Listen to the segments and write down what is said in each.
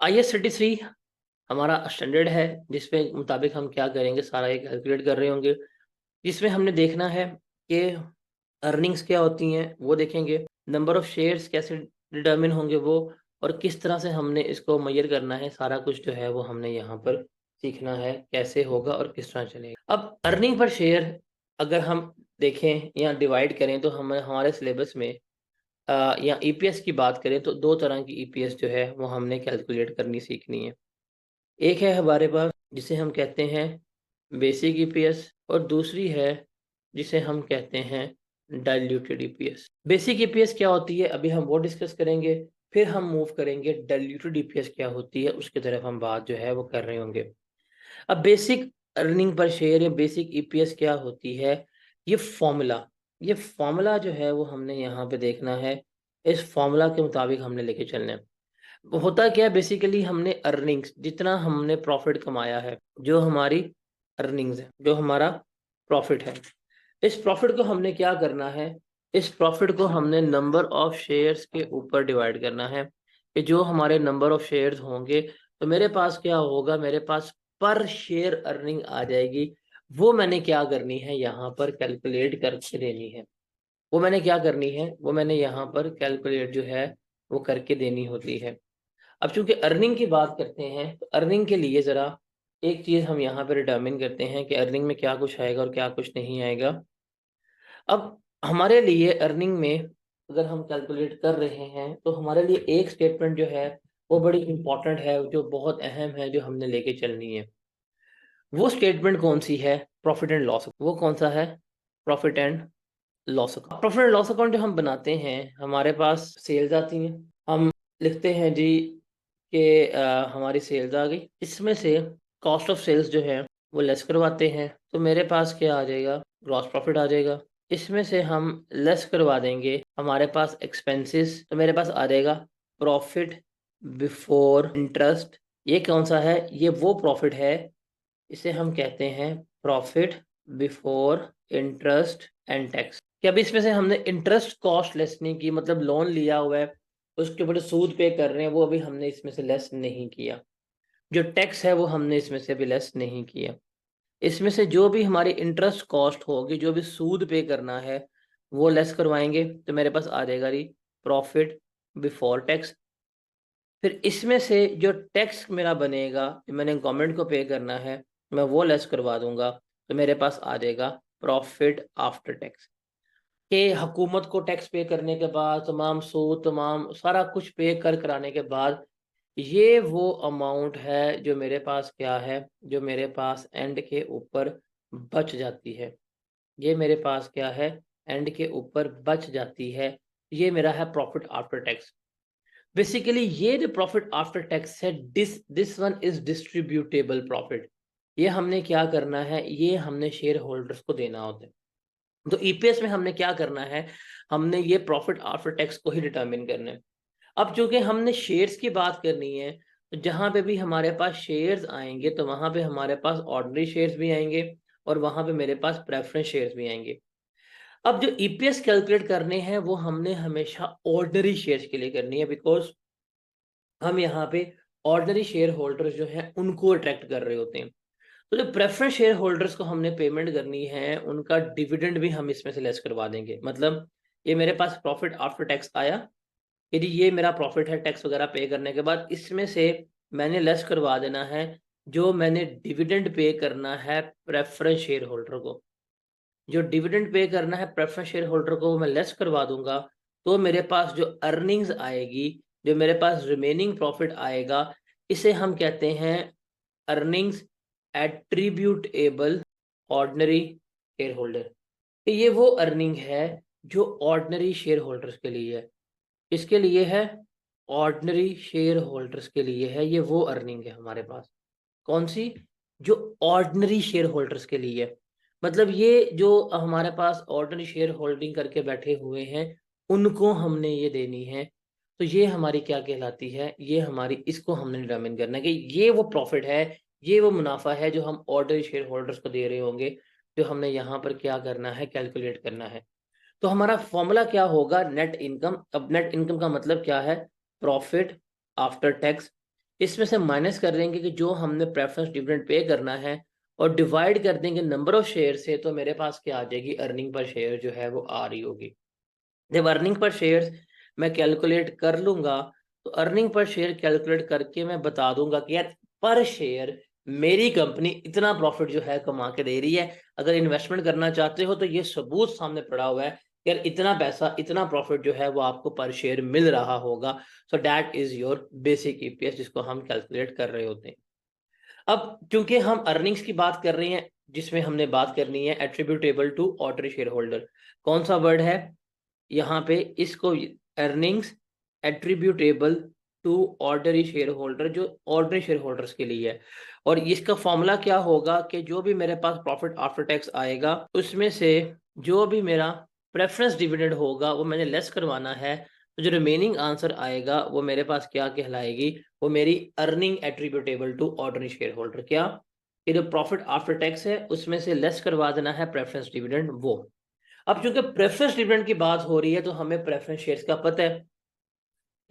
IS33 हमारा standard है, जिसपे मुताबिक हम क्या करेंगे, सारा ये कैलकुलेट कर रहे होंगे। जिसमें हमने देखना है कि अर्निंग्स क्या होती हैं, वो देखेंगे। नंबर ऑफ शेयर्स कैसे डिटरमिन होंगे वो, और किस तरह से हमने इसको मेजर करना है, सारा कुछ जो है वो हमने यहाँ पर सीखना है, कैसे होगा और किस तरह चलेगा। अब अर्निंग पर शेयर अगर हम देखें या डिवाइड करें, तो हम हमारे सिलेबस में या ईपीएस की बात करें तो 2 तरह की ईपीएस जो है वो हमने कैलकुलेट करनी सीखनी है। एक है हमारे पास जिसे हम कहते हैं बेसिक ईपीएस, और दूसरी है जिसे हम कहते हैं डाइल्यूटेड ईपीएस। बेसिक ईपीएस क्या होती है, अभी हम वो डिस्कस करेंगे। फिर हम मूव करेंगे डाइल्यूटेड ईपीएस क्या होती है, उसकी तरफ हम बात जो है वो कर रहे होंगे। अब बेसिक अर्निंग पर शेयर या बेसिक ईपीएस क्या होती है, ये फॉर्मूला ये फॉर्मूला जो है वो हमने यहाँ पे देखना है। इस फॉर्मूला के मुताबिक हमने लेके चलना है। होता क्या है, बेसिकली हमने अर्निंग्स, जितना हमने प्रॉफिट कमाया है, जो हमारी अर्निंग्स है, जो हमारा प्रॉफिट है, इस प्रॉफिट को हमने क्या करना है, इस प्रॉफिट को हमने नंबर ऑफ शेयर्स के ऊपर डिवाइड करना है। कि जो हमारे नंबर ऑफ शेयर्स होंगे, तो मेरे पास क्या होगा, मेरे पास पर शेयर अर्निंग आ जाएगी। वो मैंने क्या करनी है, यहाँ पर कैलकुलेट करके देनी है। वो मैंने क्या करनी है, वो मैंने यहाँ पर कैलकुलेट जो है वो करके देनी होती है। अब चूंकि अर्निंग की बात करते हैं, तो अर्निंग के लिए ज़रा एक चीज़ हम यहाँ पर डिटर्मिन करते हैं कि अर्निंग में क्या कुछ आएगा और क्या कुछ नहीं आएगा। अब हमारे लिए अर्निंग में अगर हम कैलकुलेट कर रहे हैं, तो हमारे लिए एक स्टेटमेंट जो है वो बड़ी इंपॉर्टेंट है, जो बहुत अहम है, जो हमने लेके चलनी है। वो स्टेटमेंट कौन सी है, प्रॉफिट एंड लॉस। वो कौन सा है, profit and loss account. Profit and loss account जो हम बनाते हैं, हमारे पास सेल्स आती हैं, हम लिखते हैं जी कि हमारी सेल्स आ गई, इसमें से कॉस्ट ऑफ सेल्स जो है वो लेस करवाते हैं, तो मेरे पास क्या आ जाएगा, ग्रॉस प्रॉफिट आ जाएगा। इसमें से हम लेस करवा देंगे हमारे पास एक्सपेंसेस, तो मेरे पास आ जाएगा प्रॉफिट बिफोर इंटरेस्ट। ये कौन सा है, ये वो प्रॉफिट है, इसे हम कहते हैं profit before interest and tax. कि अभी इसमें से हमने इंटरेस्ट कॉस्ट लेस नहीं की, मतलब लोन लिया हुआ है, उसके ऊपर सूद पे कर रहे हैं, वो अभी हमने इसमें से लेस नहीं किया। जो टैक्स है वो हमने इसमें से भी लेस नहीं किया। इसमें से जो भी हमारी इंटरेस्ट कॉस्ट होगी, जो भी सूद पे करना है, वो लेस करवाएंगे, तो मेरे पास आ जाएगा जी प्रॉफिट बिफोर टैक्स। फिर इसमें से जो टैक्स मेरा बनेगा, जो मैंने गवर्नमेंट को पे करना है, मैं वो लेस करवा दूंगा, तो मेरे पास आ जाएगा प्रॉफिट आफ्टर टैक्स। कि हुकूमत को टैक्स पे करने के बाद, तमाम सूद, तमाम सारा कुछ पे कर कराने के बाद, ये वो अमाउंट है जो मेरे पास क्या है, जो मेरे पास एंड के ऊपर बच जाती है। ये मेरे पास क्या है, एंड के ऊपर बच जाती है। ये मेरा है प्रॉफिट आफ्टर टैक्स। बेसिकली ये जो प्रॉफिट आफ्टर टैक्स है, this one is distributable profit. ये हमने क्या करना है, ये हमने शेयर होल्डर्स को देना होता है। तो ईपीएस में हमने क्या करना है, हमने ये प्रॉफिट आफ्टर टैक्स को ही डिटरमिन करना है। अब चूंकि हमने शेयर्स की बात करनी है, तो जहां पे भी हमारे पास शेयर्स आएंगे, तो वहां पे हमारे पास ऑर्डिनरी शेयर्स भी आएंगे, और वहां पे मेरे पास प्रेफरेंस शेयर्स भी आएंगे। अब जो ईपीएस कैलकुलेट करने हैं, वो हमने हमेशा ऑर्डिनरी शेयर्स के लिए करनी है, बिकॉज हम यहाँ पे ऑर्डिनरी शेयर होल्डर्स जो हैं उनको अट्रैक्ट कर रहे होते हैं। तो जो प्रेफरेंस शेयर होल्डर्स को हमने पेमेंट करनी है, उनका डिविडेंड भी हम इसमें से लेस करवा देंगे। मतलब ये मेरे पास प्रॉफिट आफ्टर टैक्स आया, यदि ये मेरा प्रॉफिट है टैक्स वगैरह पे करने के बाद, इसमें से मैंने लेस करवा देना है जो मैंने डिविडेंड पे करना है प्रेफरेंस शेयर होल्डर को। जो डिविडेंड पे करना है प्रेफरेंस शेयर होल्डर को, वो मैं लेस करवा दूंगा। तो मेरे पास जो अर्निंग्स आएगी, जो मेरे पास रिमेनिंग प्रॉफिट आएगा, इसे हम कहते हैं earnings attributable ordinary share holder. ये वो अर्निंग है जो ऑर्डिनरी शेयर होल्डर्स के लिए है। किसके लिए है, ऑर्डिनरी शेयर होल्डर्स के लिए है। ये वो अर्निंग है हमारे पास, कौन सी, जो ऑर्डिनरी शेयर होल्डर्स के लिए है। मतलब ये जो हमारे पास ऑर्डिनरी शेयर होल्डिंग करके बैठे हुए हैं, उनको हमने ये देनी है। तो ये हमारी क्या कहलाती है, ये हमारी, इसको हमने डिटरमिन करना है कि ये वो प्रॉफिट है, ये वो मुनाफा है जो हम ऑर्डिनरी शेयर होल्डर्स को दे रहे होंगे, जो हमने यहाँ पर क्या करना है, कैलकुलेट करना है। तो हमारा फॉर्मूला क्या होगा, नेट इनकम। अब नेट इनकम का मतलब क्या है, प्रॉफिट आफ्टर टैक्स। इसमें से माइनस कर देंगे कि जो हमने प्रेफरेंस डिविडेंड पे करना है और डिवाइड कर देंगे नंबर ऑफ शेयर से, तो मेरे पास क्या आ जाएगी, अर्निंग पर शेयर जो है वो आ रही होगी। जब अर्निंग पर शेयर मैं कैलकुलेट कर लूंगा, तो अर्निंग पर शेयर कैलकुलेट करके मैं बता दूंगा कि यार पर शेयर मेरी कंपनी इतना प्रॉफिट जो है कमा के दे रही है। अगर इन्वेस्टमेंट करना चाहते हो तो ये सबूत सामने पड़ा हुआ है कि यार इतना पैसा, इतना प्रॉफिट जो है वो आपको पर शेयर मिल रहा होगा। So that is your basic EPS, जिसको हम कैलकुलेट कर रहे होते हैं। अब क्योंकि हम अर्निंग्स की बात कर रहे हैं, जिसमें हमने बात करनी है attributable to ordinary shareholder. कौन सा वर्ड है यहाँ पे, इसको earnings attributable to ordinary shareholder, जो ऑर्डिनरी शेयर होल्डर्स के लिए है। और इसका फॉर्मूला क्या होगा कि जो भी मेरे पास प्रॉफिट आफ्टर टैक्स आएगा, उसमें से जो भी मेरा प्रेफरेंस डिविडेंड होगा वो मैंने लेस करवाना है। तो जो रिमेनिंग आंसर आएगा वो मेरे पास क्या कहलाएगी, वो मेरी earning attributable to ordinary shareholder. क्या, कि जो प्रॉफिट आफ्टर टैक्स है उसमें से लेस करवा देना है प्रेफरेंस डिविडेंड वो। अब चूंकि प्रेफरेंस डिविडेंड की बात हो रही है तो हमें प्रेफरेंस शेयर्स का पता है।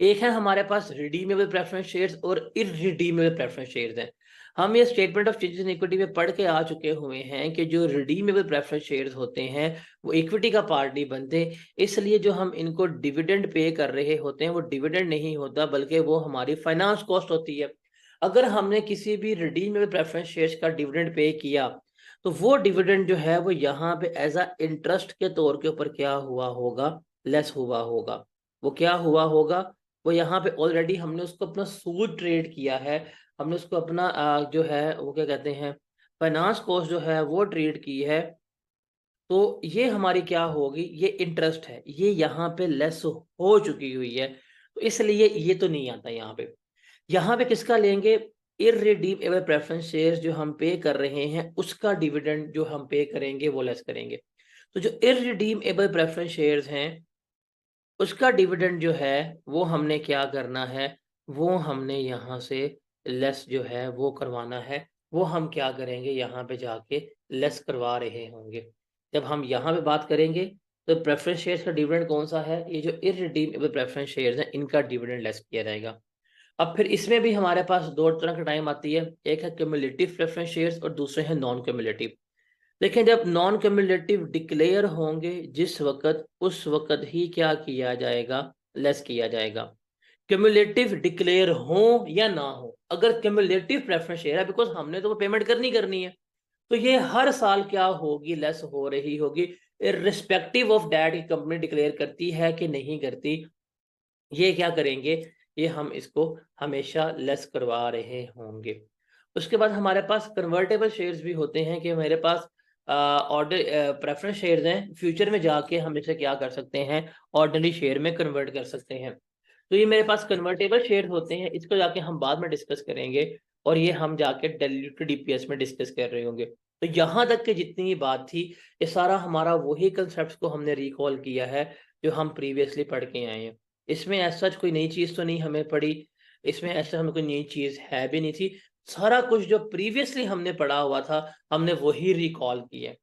एक है हमारे पास रिडीमेबल प्रेफरेंस शेयर्स और इररिडीमेबल प्रेफरेंस शेयर्स हैं। हम ये statement of changes in equity में पढ़ के आ चुके हुए हैं कि जो रिडीमेबल प्रेफरेंस शेयर्स होते हैं वो इक्विटी का पार्ट नहीं बनते, इसलिए जो हम इनको डिविडेंड पे कर रहे होते हैं वो डिविडेंड नहीं होता, बल्कि वो हमारी फाइनेंस कॉस्ट होती है। अगर हमने किसी भी रिडीमेबल प्रेफरेंस शेयर्स का डिविडेंड पे किया, तो वो डिविडेंड जो है वो यहाँ पे एज अ इंटरेस्ट के तौर के ऊपर क्या हुआ होगा, लेस हुआ होगा। वो क्या हुआ होगा, वो यहाँ पे ऑलरेडी हमने उसको अपना सूद ट्रेड किया है, हमने उसको अपना जो है वो क्या कहते हैं, फाइनेंस कॉस्ट जो है वो ट्रेड की है। तो ये हमारी क्या होगी, ये इंटरेस्ट है, ये यहाँ पे लेस हो चुकी हुई है, तो इसलिए ये तो नहीं आता यहाँ पे। यहाँ पे किसका लेंगे, इररिडीमेबल प्रेफरेंस शेयर्स जो हम पे कर रहे हैं उसका डिविडेंड जो हम पे करेंगे वो लेस करेंगे। तो जो इररिडीमेबल प्रेफरेंस शेयर्स हैं उसका डिविडेंड जो है वो हमने क्या करना है, वो हमने यहाँ से लेस जो है वो करवाना है। वो हम क्या करेंगे, यहाँ पे जाके लेस करवा रहे होंगे। जब हम यहाँ पे बात करेंगे तो प्रेफरेंस शेयर्स का डिविडेंड कौन सा है, ये जो इररिडीमेबल प्रेफरेंस शेयर्स हैं इनका डिविडेंड लेस किया जाएगा। अब फिर इसमें भी हमारे पास दो तरह का टाइम आती है, एक है क्यूमुलेटिव प्रेफरेंस शेयर्स और दूसरे हैं नॉन क्यूमुलेटिव। देखें, जब नॉन क्यूमुलेटिव डिक्लेयर होंगे जिस वक्त, उस वक्त ही क्या किया जाएगा, लेस किया जाएगा। क्यूमुलेटिव डिक्लेयर हो या ना हो, अगर क्यूमुलेटिव प्रेफरेंस शेयर है, बिकॉज हमने तो वो पेमेंट करनी करनी है, तो ये हर साल क्या होगी, लेस हो रही होगी, इर्रिस्पेक्टिव ऑफ दैट कि कंपनी डिक्लेयर करती है कि नहीं करती। ये क्या करेंगे, ये हम इसको हमेशा लेस करवा रहे होंगे। उसके बाद हमारे पास कन्वर्टेबल शेयर्स भी होते हैं कि मेरे पास ऑर्डर प्रेफरेंस शेयर्स हैं, फ्यूचर में जाके हम इसे क्या कर सकते हैं, ऑर्डिनरी शेयर में कन्वर्ट कर सकते हैं। तो ये मेरे पास कन्वर्टेबल शेयर होते हैं, इसको जाके हम बाद में डिस्कस करेंगे और ये हम जाके डाइल्यूटेड ईपीएस में डिस्कस कर रहे होंगे। तो यहाँ तक की जितनी ये बात थी, ये सारा हमारा वही कंसेप्ट को हमने रिकॉल किया है जो हम प्रीवियसली पढ़ के आए हैं। इसमें ऐसा कोई नई चीज़ तो नहीं हमें पड़ी, इसमें ऐसा हमें कोई नई चीज़ है भी नहीं थी। सारा कुछ जो प्रीवियसली हमने पढ़ा हुआ था हमने वही रिकॉल किया है।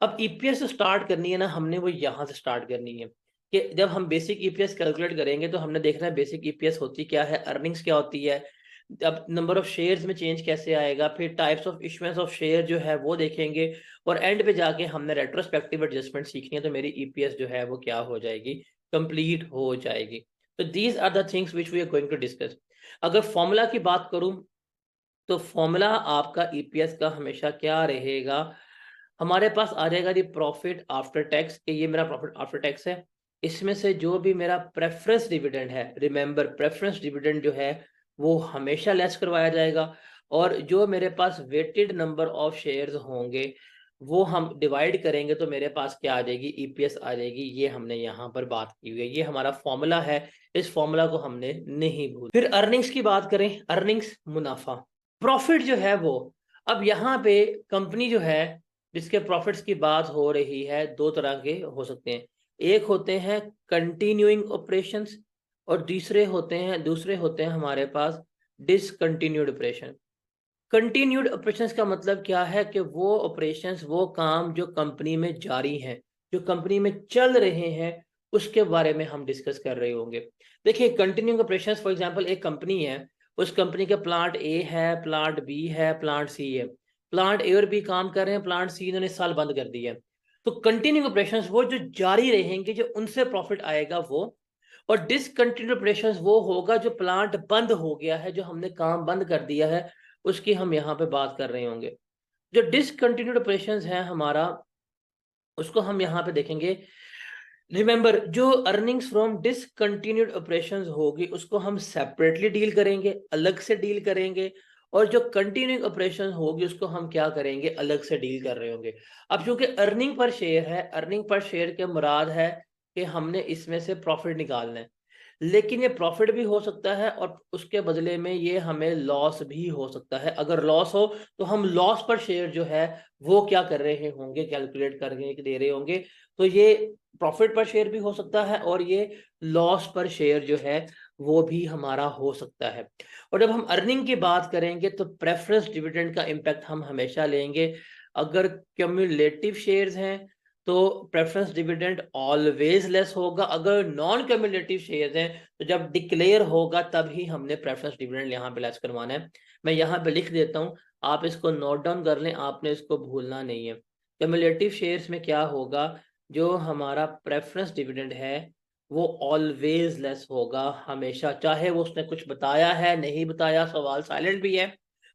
अब ईपीएस स्टार्ट करनी है ना, हमने वो यहाँ से स्टार्ट करनी है कि जब हम बेसिक ईपीएस कैलकुलेट करेंगे तो हमने देखना है बेसिक ईपीएस होती क्या है, अर्निंग्स क्या होती है, अब नंबर ऑफ शेयर्स में चेंज कैसे आएगा, फिर types of issuance of share जो है वो देखेंगे, और एंड पे जाके हमने रेट्रोस्पेक्टिव एडजस्टमेंट सीखनी है, तो मेरी ईपीएस जो है वो क्या हो जाएगी, कंप्लीट हो जाएगी। तो these are the things which we are going to discuss. अगर फॉर्मूला की बात करूं तो फॉर्मूला आपका ईपीएस का हमेशा क्या रहेगा, हमारे पास आ जाएगा जी प्रॉफिट आफ्टर टैक्स, कि ये मेरा प्रॉफिट आफ्टर टैक्स है, इसमें से जो भी मेरा प्रेफरेंस डिविडेंड है, रिमेंबर प्रेफरेंस डिविडेंड जो है वो हमेशा लेस करवाया जाएगा, और जो मेरे पास वेटेड नंबर ऑफ शेयर्स होंगे वो हम डिवाइड करेंगे तो मेरे पास क्या आ जाएगी, ईपीएस आ जाएगी। ये हमने यहाँ पर बात की हुई है, ये हमारा फॉर्मूला है, इस फॉर्मूला को हमने नहीं भूल। फिर अर्निंग्स की बात करें, अर्निंग्स मुनाफा, प्रॉफिट जो है वो, अब यहाँ पे कंपनी जो है जिसके प्रॉफिट्स की बात हो रही है दो तरह के हो सकते हैं, एक होते हैं कंटिन्यूइंग ऑपरेशंस और दूसरे होते हैं हमारे पास डिसकंटिन्यूड ऑपरेशन। कंटिन्यूड ऑपरेशंस का मतलब क्या है कि वो ऑपरेशंस, वो काम जो कंपनी में जारी हैं, जो कंपनी में चल रहे हैं, उसके बारे में हम डिस्कस कर रहे होंगे। देखिए कंटिन्यूइंग ऑपरेशंस, फॉर एग्जांपल एक कंपनी है, उस कंपनी के प्लांट ए है, प्लांट बी है, प्लांट सी है। प्लांट ए और बी काम कर रहे हैं, प्लांट सी इन्होंने इस साल बंद कर दिया है। तो कंटिन्यूइंग ऑपरेशंस वो जो जारी रहेंगे, जो उनसे प्रॉफिट आएगा वो, और डिसकंटिन्यूड ऑपरेशंस वो होगा जो प्लांट बंद हो गया है, जो हमने काम बंद कर दिया है, उसकी हम यहाँ पे बात कर रहे होंगे। जो डिसकंटिन्यूड ऑपरेशंस है हमारा, उसको हम यहाँ पे देखेंगे। रिमेंबर, जो अर्निंग्स फ्रॉम डिसकंटिन्यूड ऑपरेशंस होगी उसको हम सेपरेटली डील करेंगे, अलग से डील करेंगे, और जो कंटिन्यूइंग ऑपरेशन होगी उसको हम क्या करेंगे, अलग से डील कर रहे होंगे। अब चूंकि अर्निंग पर शेयर है, अर्निंग पर शेयर के मुराद है कि हमने इसमें से प्रॉफिट निकालना है, लेकिन ये प्रॉफिट भी हो सकता है और उसके बदले में ये हमें लॉस भी हो सकता है। अगर लॉस हो तो हम लॉस पर शेयर जो है वो क्या कर रहे होंगे, कैलकुलेट करके दे रहे होंगे। तो ये प्रॉफिट पर शेयर भी हो सकता है और ये लॉस पर शेयर जो है वो भी हमारा हो सकता है। और जब हम अर्निंग की बात करेंगे तो प्रेफरेंस डिविडेंड का इम्पैक्ट हम हमेशा लेंगे। अगर क्यूमुलेटिव शेयर्स हैं तो प्रेफरेंस डिविडेंड ऑलवेज लेस होगा। अगर नॉन क्यूमुलेटिव शेयर्स हैं तो जब डिक्लेयर होगा तभी हमने प्रेफरेंस डिविडेंड यहाँ पे लेस करवाना है। मैं यहाँ पे लिख देता हूँ, आप इसको नोट डाउन कर लें, आपने इसको भूलना नहीं है। क्यूमुलेटिव शेयर्स में क्या होगा, जो हमारा प्रेफरेंस डिविडेंड है वो ऑलवेज लेस होगा हमेशा, चाहे वो उसने कुछ बताया है नहीं बताया, सवाल साइलेंट भी है,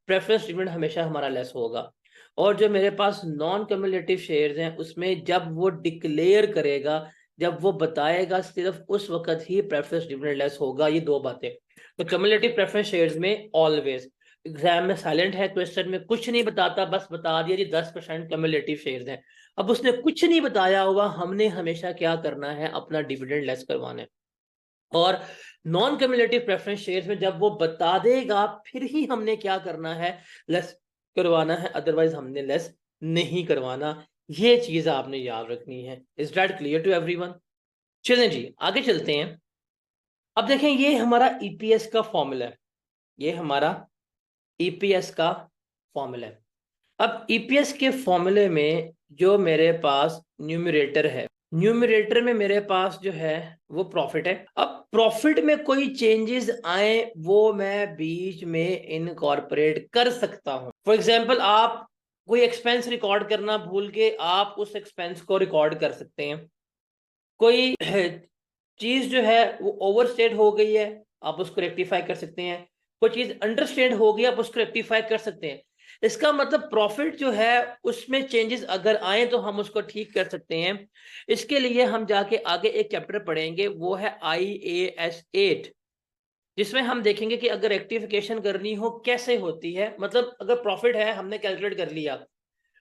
प्रेफरेंस डिविडेंड हमेशा हमारा लेस होगा। और जो मेरे पास नॉन क्यूमुलेटिव शेयर्स हैं उसमें जब वो डिक्लेयर करेगा, जब वो बताएगा, सिर्फ उस वक्त ही प्रेफरेंस डिविडेंड लेस होगा। ये दो बातें। तो क्यूमुलेटिव प्रेफरेंस शेयर्स में ऑलवेज, एग्जाम में साइलेंट है, क्वेश्चन में कुछ नहीं बताता, बस बता दिया जी 10% क्यूमुलेटिव शेयर्स हैं। अब उसने कुछ नहीं बताया होगा, हमने हमेशा क्या करना है, अपना डिविडेंड लेस करवाना है। और नॉन क्यूमुलेटिव प्रेफरेंस शेयर्स में जब वो बता देगा फिर ही हमने क्या करना है, लेस करवाना है, अदरवाइज हमने लेस नहीं करवाना। ये चीज आपने याद रखनी है। Is that clear to everyone? चलें जी आगे चलते हैं। अब देखें, ये हमारा ईपीएस का फॉर्मूला है, ये हमारा ईपीएस का फॉर्मूला है। अब ईपीएस के फॉर्मूले में जो मेरे पास न्यूमरेटर है, न्यूमरेटर में मेरे पास जो है वो प्रॉफिट है। अब प्रॉफिट में कोई चेंजेस आए वो मैं बीच में इनकॉर्पोरेट कर सकता हूं। फॉर एग्जांपल, आप कोई एक्सपेंस रिकॉर्ड करना भूल के आप उस एक्सपेंस को रिकॉर्ड कर सकते हैं। कोई चीज जो है वो ओवरस्टेट हो गई है, आप उसको रेक्टिफाई कर सकते हैं। कोई चीज अंडरस्टेट हो गई, आप उसको रेक्टिफाई कर सकते हैं। इसका मतलब प्रॉफिट जो है उसमें चेंजेस अगर आए तो हम उसको ठीक कर सकते हैं। इसके लिए हम जाके आगे एक चैप्टर पढ़ेंगे, वो है IAS 8, जिसमें हम देखेंगे कि अगर रेक्टिफिकेशन करनी हो कैसे होती है। मतलब अगर प्रॉफिट है, हमने कैलकुलेट कर लिया,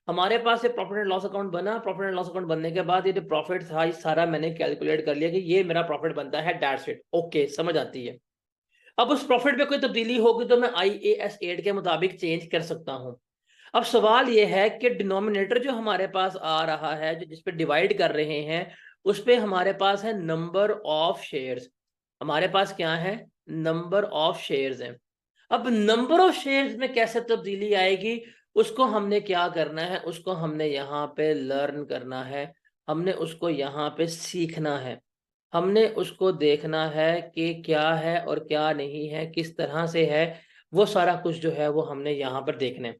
हमारे पास ये प्रॉफिट एंड लॉस अकाउंट बना, प्रॉफिट एंड लॉस अकाउंट बनने के बाद ये जो प्रॉफिट था ये सारा मैंने कैलकुलेट कर लिया कि ये मेरा प्रॉफिट बनता है, दैट्स इट, ओके, समझ आती है। अब उस प्रॉफिट में कोई तब्दीली होगी तो मैं IAS 8 के मुताबिक चेंज कर सकता हूं। अब सवाल ये है कि डिनोमिनेटर जो हमारे पास आ रहा है, जो जिस पे डिवाइड कर रहे हैं, उस पे हमारे पास है नंबर ऑफ शेयर्स। हमारे पास क्या है, नंबर ऑफ शेयर्स है। अब नंबर ऑफ शेयर्स में कैसे तब्दीली आएगी, उसको हमने क्या करना है, उसको हमने यहाँ पे लर्न करना है, हमने उसको यहाँ पे सीखना है, हमने उसको देखना है कि क्या है और क्या नहीं है, किस तरह से है, वो सारा कुछ जो है वो हमने यहाँ पर देखना है।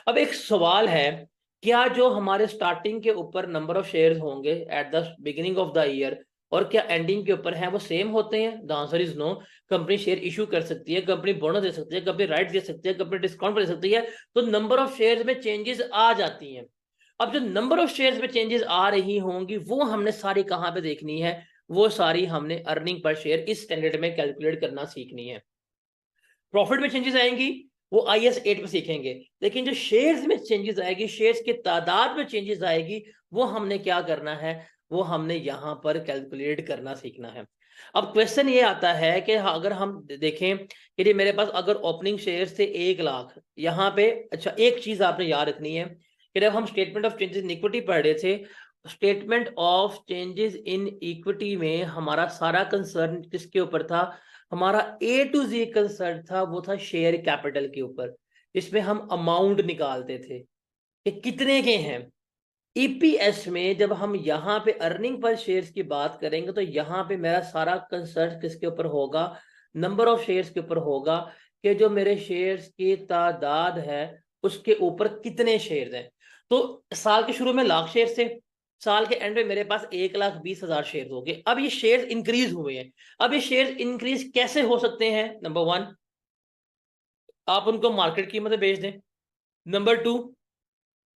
अब एक सवाल है, क्या जो हमारे स्टार्टिंग के ऊपर नंबर ऑफ शेयर्स होंगे at the beginning of the year और क्या एंडिंग के ऊपर है वो सेम होते हैं? The answer is no. Company share issue कर सकती है, कंपनी बोनस दे सकती है, कंपनी राइट दे सकती है, कंपनी डिस्काउंट दे सकती है, तो नंबर ऑफ शेयर्स में चेंजेस आ जाती हैं। अब जो नंबर ऑफ शेयर्स में चेंजेस आ रही होंगी वो हमने सारी कहाँ पे देखनी है, वो सारी हमने अर्निंग पर शेयर इस स्टैंडर्ड में कैलकुलेट करना सीखनी है। प्रॉफिट में चेंजेस आएंगी वो IAS 8 पे सीखेंगे, लेकिन जो शेयर्स में चेंजेस आएगी, शेयर्स की तादाद में चेंजेस आएगी, वो हमने क्या करना है, वो हमने यहाँ पर कैलकुलेट करना सीखना है। अब क्वेश्चन ये आता है कि अगर हम देखें कि मेरे पास अगर ओपनिंग शेयर्स थे 1 लाख यहाँ पे, अच्छा एक चीज आपने याद रखनी है कि जब हम statement of changes in equity पढ़ रहे थे, statement of changes in equity में हमारा सारा कंसर्न किसके ऊपर था, हमारा A to Z कंसर्न था, वो था शेयर कैपिटल के ऊपर, जिसमें हम अमाउंट निकालते थे कि कितने के हैं। EPS में जब हम यहाँ पे अर्निंग पर शेयर्स की बात करेंगे तो यहाँ पे मेरा सारा कंसर्न किसके ऊपर होगा, नंबर ऑफ शेयर्स के ऊपर होगा कि जो मेरे शेयर्स की तादाद है उसके ऊपर कितने शेयर्स हैं। तो साल के शुरू में लाख शेयर थे, साल के एंड में मेरे पास 1,20,000 शेयर हो गए। अब ये शेयर इंक्रीज हुए हैं। अब ये शेयर इंक्रीज कैसे हो सकते हैं? नंबर 1, आप उनको मार्केट कीमत में बेच दें। नंबर 2,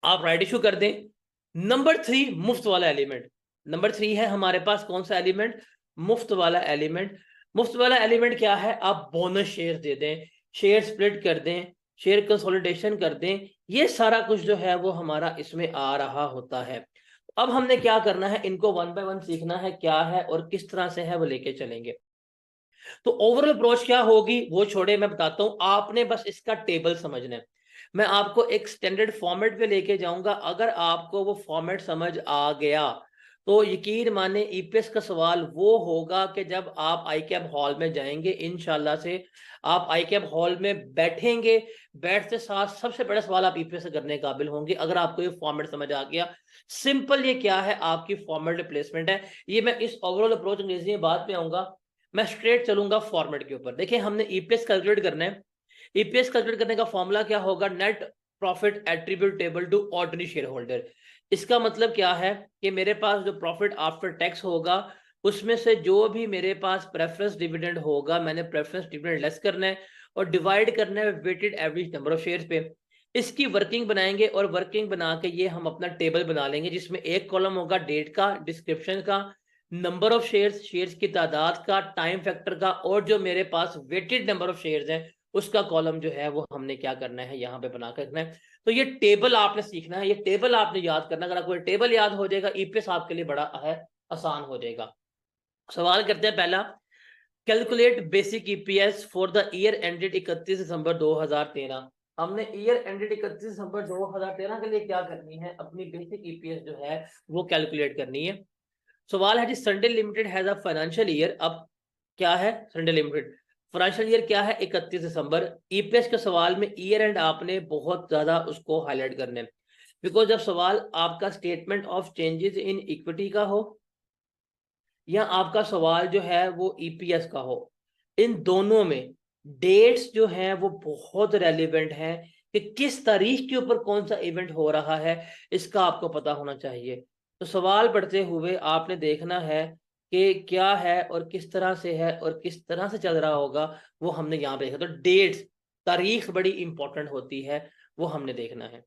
आप राइट इशू कर दें। नंबर 3, मुफ्त वाला एलिमेंट। नंबर 3 है हमारे पास कौन सा एलिमेंट? मुफ्त वाला एलिमेंट। मुफ्त वाला एलिमेंट क्या है? आप बोनस शेयर दे दें, शेयर स्प्लिट कर दें, शेयर कंसोलिडेशन कर दें, ये सारा कुछ जो है वो हमारा इसमें आ रहा होता है। अब हमने क्या करना है, इनको वन बाय वन सीखना है क्या है और किस तरह से है वो लेके चलेंगे। तो ओवरऑल अप्रोच क्या होगी वो छोड़े, मैं बताता हूं, आपने बस इसका टेबल समझना है। मैं आपको एक स्टैंडर्ड फॉर्मेट पे लेके जाऊंगा। अगर आपको वो फॉर्मेट समझ आ गया तो यकीन माने ईपीएस का सवाल वो होगा कि जब आप आईकैब हॉल में जाएंगे, इंशाल्लाह से आप आईकैब हॉल में बैठेंगे, बैठते साथ सबसे बड़ा सवाल आप ईपीएस से करने काबिल होंगे अगर आपको ये फॉर्मेट समझ आ गया। सिंपल ये क्या है, आपकी फॉर्मेट रिप्लेसमेंट है। ये मैं इस ओवरऑल अप्रोच अंग्रेजी में बाद में आऊंगा, मैं स्ट्रेट चलूंगा फॉर्मेट के ऊपर। देखिए हमने ईपीएस कैलकुलेट करना है। ईपीएस कैलकुलेट करने का फॉर्मूला क्या होगा? Net profit attributable to ordinary shareholder. इसका मतलब क्या है कि मेरे पास जो प्रॉफिट आफ्टर टैक्स होगा उसमें से जो भी मेरे पास प्रेफरेंस डिविडेंड होगा, मैंने प्रेफरेंस डिविडेंड लेस करना है और डिवाइड करना है weighted average number of shares पे। इसकी वर्किंग बनाएंगे और वर्किंग बना के ये हम अपना टेबल बना लेंगे जिसमें एक कॉलम होगा डेट का, डिस्क्रिप्शन का, नंबर ऑफ शेयर्स, शेयर्स की तादाद का, टाइम फैक्टर का, और जो मेरे पास वेटेड नंबर ऑफ शेयर्स हैं उसका कॉलम जो है वो हमने क्या करना है यहाँ पे बना कर रखना है। तो ये टेबल आपने सीखना है, ये टेबल आपने याद करना। अगर आपको टेबल याद हो जाएगा ईपीएस आपके लिए बड़ा है आसान हो जाएगा। सवाल करते हैं पहला, calculate basic EPS for the year ended 31 दिसंबर 2013। हमने ईयर एंडेड 31 दिसंबर 2013 के लिए क्या करनी है? अपनी बेसिक ईपीएस जो है वो कैलकुलेट करनी है। सवाल है जी, Sunday limited has a financial year. अब क्या है संडे लिमिटेड? फाइनेंशियल ईयर क्या है? 31 दिसंबर। ईपीएस के सवाल में ईयर एंड आपने बहुत ज्यादा उसको हाईलाइट करने हैं, बिकॉज जब सवाल आपका statement of changes in equity का हो या आपका सवाल जो है वो ईपीएस का हो, इन दोनों में डेट्स जो हैं वो बहुत रेलिवेंट है कि किस तारीख के ऊपर कौन सा इवेंट हो रहा है, इसका आपको पता होना चाहिए। तो सवाल पढ़ते हुए आपने देखना है कि क्या है और किस तरह से है और किस तरह से चल रहा होगा, वो हमने यहाँ पे देखा। तो डेट्स, तारीख बड़ी इंपॉर्टेंट होती है, वो हमने देखना है।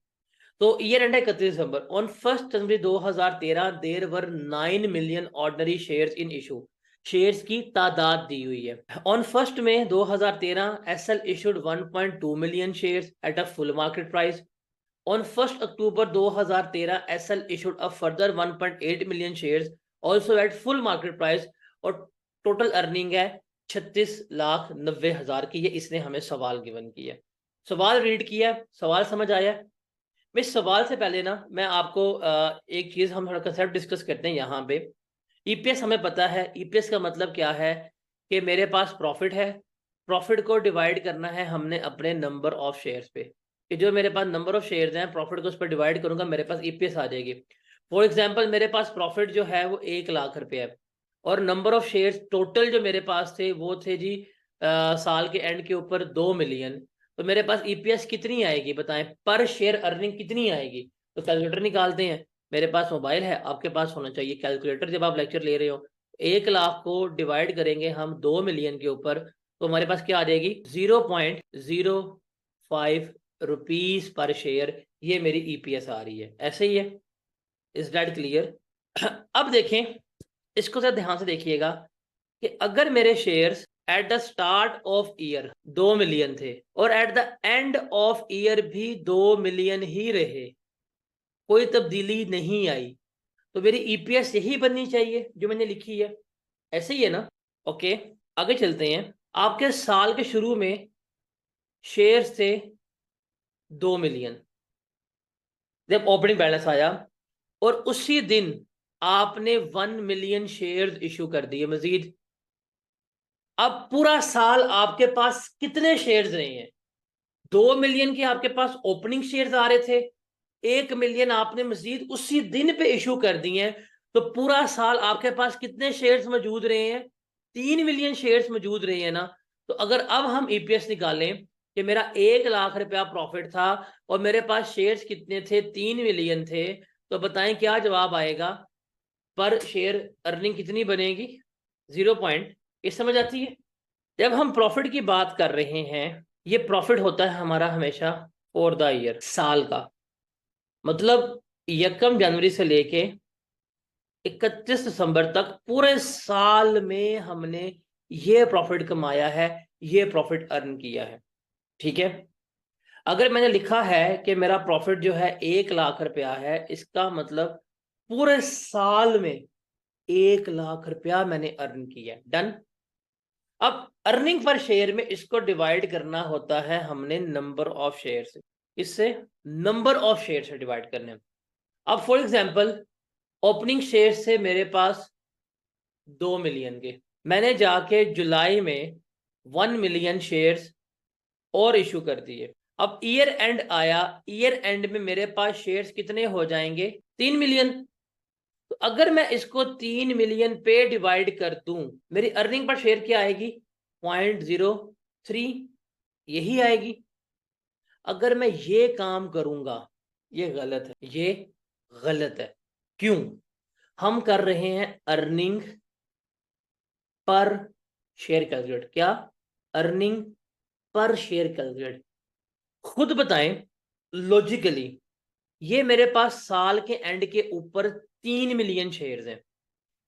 तो ईयर एंड है 31 दिसंबर। On 1 January 2013 there were 9 million ordinary shares in issue. Shares की तादाद दी हुई है। On 1 May 2013 SL issued 1.2 million shares at a full market price. On 1 October 2013 SL issued a further 1.8 million shares also at full market price. और total earning है 36,90,000 की। ये इसने हमें सवाल गिवन किया, सवाल रीड किया, सवाल समझ आया। इस सवाल से पहले ना मैं आपको एक चीज, हम थोड़ा कंसेप्ट डिस्कस करते हैं यहाँ पे। ईपीएस हमें पता है, ईपीएस का मतलब क्या है कि मेरे पास प्रॉफिट है, प्रॉफिट को डिवाइड करना है हमने अपने नंबर ऑफ शेयर्स पे, कि जो मेरे पास नंबर ऑफ शेयर्स हैं प्रॉफिट को उस पर डिवाइड करूंगा, मेरे पास ईपीएस आ जाएगी। फॉर एग्जांपल मेरे पास प्रॉफिट जो है वो 1,00,000 रुपये है और नंबर ऑफ शेयर्स टोटल जो मेरे पास थे वो थे जी साल के एंड के ऊपर 2 मिलियन। तो मेरे पास ईपीएस कितनी आएगी बताएं, पर शेयर अर्निंग कितनी आएगी? तो कैलकुलेटर निकालते हैं। मेरे पास मोबाइल है, आपके पास होना चाहिए कैलकुलेटर जब आप लेक्चर ले रहे हो। 1,00,000 को डिवाइड करेंगे हम 2 मिलियन के ऊपर, तो हमारे पास क्या आ जाएगी? 0.05 रुपीज पर शेयर। ये मेरी ईपीएस आ रही है, ऐसे ही है। Is that clear? अब देखें, इसको जरा ध्यान से देखिएगा कि अगर मेरे shares at the start of year 2 million थे और at the end of year भी 2 मिलियन ही रहे, कोई तब्दीली नहीं आई, तो मेरी ईपीएस यही बननी चाहिए जो मैंने लिखी है, ऐसे ही है ना? ओके, आगे चलते हैं। आपके साल के शुरू में शेयर्स थे 2 मिलियन, जब ओपनिंग बैलेंस आया और उसी दिन आपने 1 मिलियन शेयर्स इशू कर दिए मजीद। अब पूरा साल आपके पास कितने शेयर्स रहे हैं? 2 मिलियन के आपके पास ओपनिंग शेयर्स आ रहे थे, 1 मिलियन आपने मजीद उसी दिन पे इशू कर दिए हैं। तो पूरा साल आपके पास कितने शेयर्स मौजूद रहे हैं? 3 मिलियन शेयर्स मौजूद रहे हैं ना। तो अगर अब हम ईपीएस निकालें कि मेरा 1 लाख रुपया प्रॉफिट था और मेरे पास शेयर्स कितने थे, 3 मिलियन थे, तो बताएं क्या जवाब आएगा? पर शेयर अर्निंग कितनी बनेगी? 0 पॉइंट। ये समझ आती है? जब हम प्रॉफिट की बात कर रहे हैं, ये प्रॉफिट होता है हमारा हमेशा फॉर द ईयर, साल का। मतलब 1 जनवरी से लेके 31 दिसंबर तक पूरे साल में हमने ये प्रॉफिट कमाया है, ये प्रॉफिट अर्न किया है। ठीक है? अगर मैंने लिखा है कि मेरा प्रॉफिट जो है 1 लाख रुपया है, इसका मतलब पूरे साल में 1 लाख रुपया मैंने अर्न किया। डन। अब अर्निंग पर शेयर में इसको डिवाइड करना होता है हमने नंबर ऑफ शेयर से। इससे नंबर ऑफ शेयर से डिवाइड करने हैं। अब फॉर एग्जांपल ओपनिंग शेयर से मेरे पास 2 मिलियन के, मैंने जाके जुलाई में 1 मिलियन शेयर्स और इशू कर दिए। अब ईयर एंड आया, ईयर एंड में मेरे पास शेयर्स कितने हो जाएंगे? 3 मिलियन। तो अगर मैं इसको 3 मिलियन पे डिवाइड कर दूं, मेरी अर्निंग पर शेयर क्या आएगी? 0.03, यही आएगी। अगर मैं ये काम करूंगा, ये गलत है, ये गलत है। क्यों? हम कर रहे हैं अर्निंग पर शेयर कैलकुलेट। क्या? Earning per share calculate. खुद बताएं लॉजिकली, ये मेरे पास साल के एंड के ऊपर 3 मिलियन शेयर्स हैं।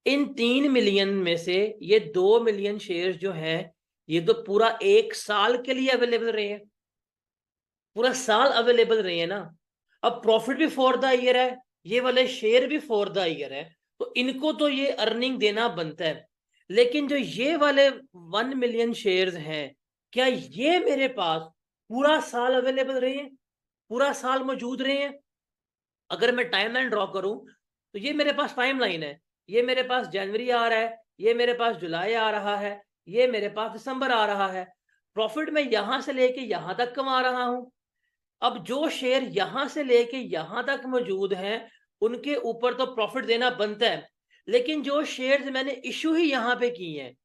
इन 3 मिलियन में से ये 2 मिलियन शेयर्स जो हैं, ये तो पूरा 1 साल के लिए अवेलेबल रहे हैं, पूरा साल अवेलेबल रहे हैं ना। अब प्रॉफिट भी फॉर द ईयर है, ये वाले शेयर भी फॉर द ईयर है, तो इनको तो ये अर्निंग देना बनता है। लेकिन जो ये वाले 1 मिलियन शेयर्स हैं, क्या ये मेरे पास पूरा साल अवेलेबल रहे हैं, पूरा साल मौजूद रहे हैं? अगर मैं टाइमलाइन ड्रॉ करूं तो ये मेरे पास टाइमलाइन है। ये मेरे पास जनवरी आ रहा है, ये मेरे पास जुलाई आ रहा है, ये मेरे पास दिसंबर आ रहा है। प्रॉफिट मैं यहां से लेके यहां तक कमा रहा हूं। अब जो शेयर यहां से लेके यहां तक मौजूद हैं, उनके ऊपर तो प्रॉफिट देना बनता है। लेकिन जो शेयर्स मैंने इशू ही यहां पे की हैं,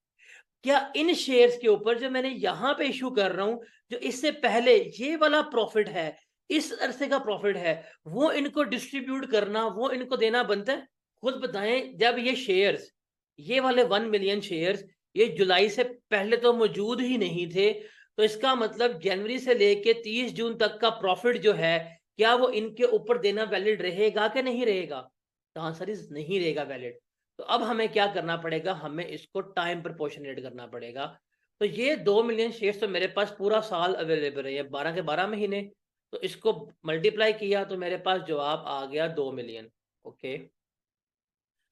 क्या इन शेयर्स के ऊपर जो मैंने यहां पे इशू कर रहा हूं, जो इससे पहले ये वाला प्रॉफिट है, इस अरसे का प्रॉफिट है, वो इनको डिस्ट्रीब्यूट करना, वो इनको देना बनता है? खुद बताएं, जब ये शेयर्स, ये वाले 1 मिलियन शेयर्स, ये जुलाई से पहले तो मौजूद ही नहीं थे, तो इसका मतलब जनवरी से लेके 30 जून तक का प्रॉफिट जो है, क्या वो इनके ऊपर देना वैलिड रहेगा कि नहीं रहेगा? तो आंसर इज नहीं रहेगा वैलिड। तो अब हमें क्या करना पड़ेगा? हमें इसको टाइम प्रोपोर्शनेट करना पड़ेगा। तो ये 2 मिलियन शेयर्स तो मेरे पास पूरा साल अवेलेबल है, 12 के 12 महीने। तो इसको मल्टीप्लाई किया तो मेरे पास जवाब आ गया 2 मिलियन। ओके।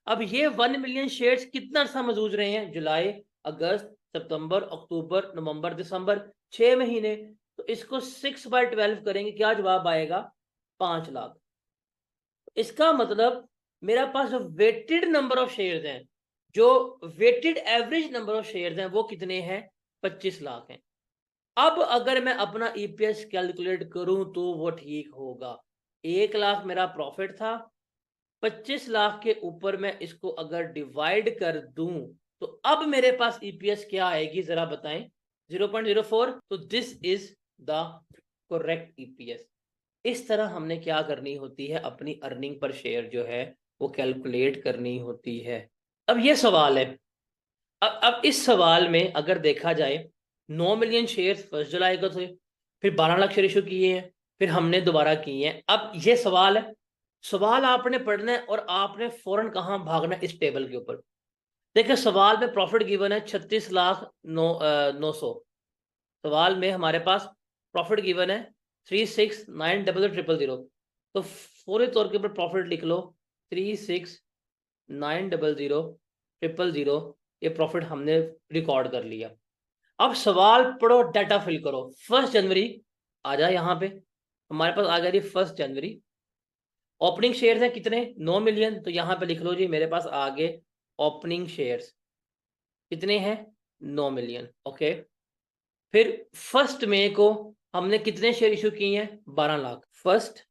अब ये 1 मिलियन शेयर्स कितना अर्सा मौजूद रहे हैं? जुलाई, अगस्त, सितंबर, अक्टूबर, नवंबर, दिसंबर, 6 महीने। तो इसको 6/12 करेंगे, क्या जवाब आएगा? 5 लाख। इसका मतलब मेरा पास जो वेटेड नंबर ऑफ शेयर्स हैं, जो weighted average number of shares हैं, वो कितने हैं? 25 लाख हैं। अब अगर मैं अपना ईपीएस कैलकुलेट करूं तो वो ठीक होगा। 1 लाख मेरा प्रॉफिट था, 25 लाख के ऊपर मैं इसको अगर डिवाइड कर दूं, तो अब मेरे पास ईपीएस क्या आएगी जरा बताएं? 0.04। तो this is the correct EPS. इस तरह हमने क्या करनी होती है? अपनी अर्निंग पर शेयर जो है वो कैलकुलेट करनी होती है। अब ये सवाल है, अब इस सवाल में अगर देखा जाए, 9 मिलियन शेयर 1 जुलाई को थे, फिर 12 लाख शेयर इशू किए हैं, फिर हमने दोबारा किए हैं। अब ये सवाल है, सवाल आपने पढ़ना है और आपने फौरन कहाँ भागना है? इस टेबल के ऊपर। देखिए सवाल में प्रॉफिट गिवन है 36,09,900। सवाल में हमारे पास प्रॉफिट गिवन है 36,900,000। तो फौरी तौर के ऊपर प्रॉफिट लिख लो 36,900,000। ये प्रॉफिट हमने रिकॉर्ड कर लिया। अब सवाल पढ़ो, डाटा फिल करो। 1 जनवरी आ जाए, यहाँ पे हमारे पास आ गया 1 जनवरी। ओपनिंग शेयर्स हैं कितने? 9 मिलियन। तो यहाँ पे लिख लो जी, मेरे पास आ गए ओपनिंग शेयर्स कितने हैं? 9 मिलियन। ओके। फिर 1 मई को हमने कितने शेयर इशू किए हैं? 12 लाख। 1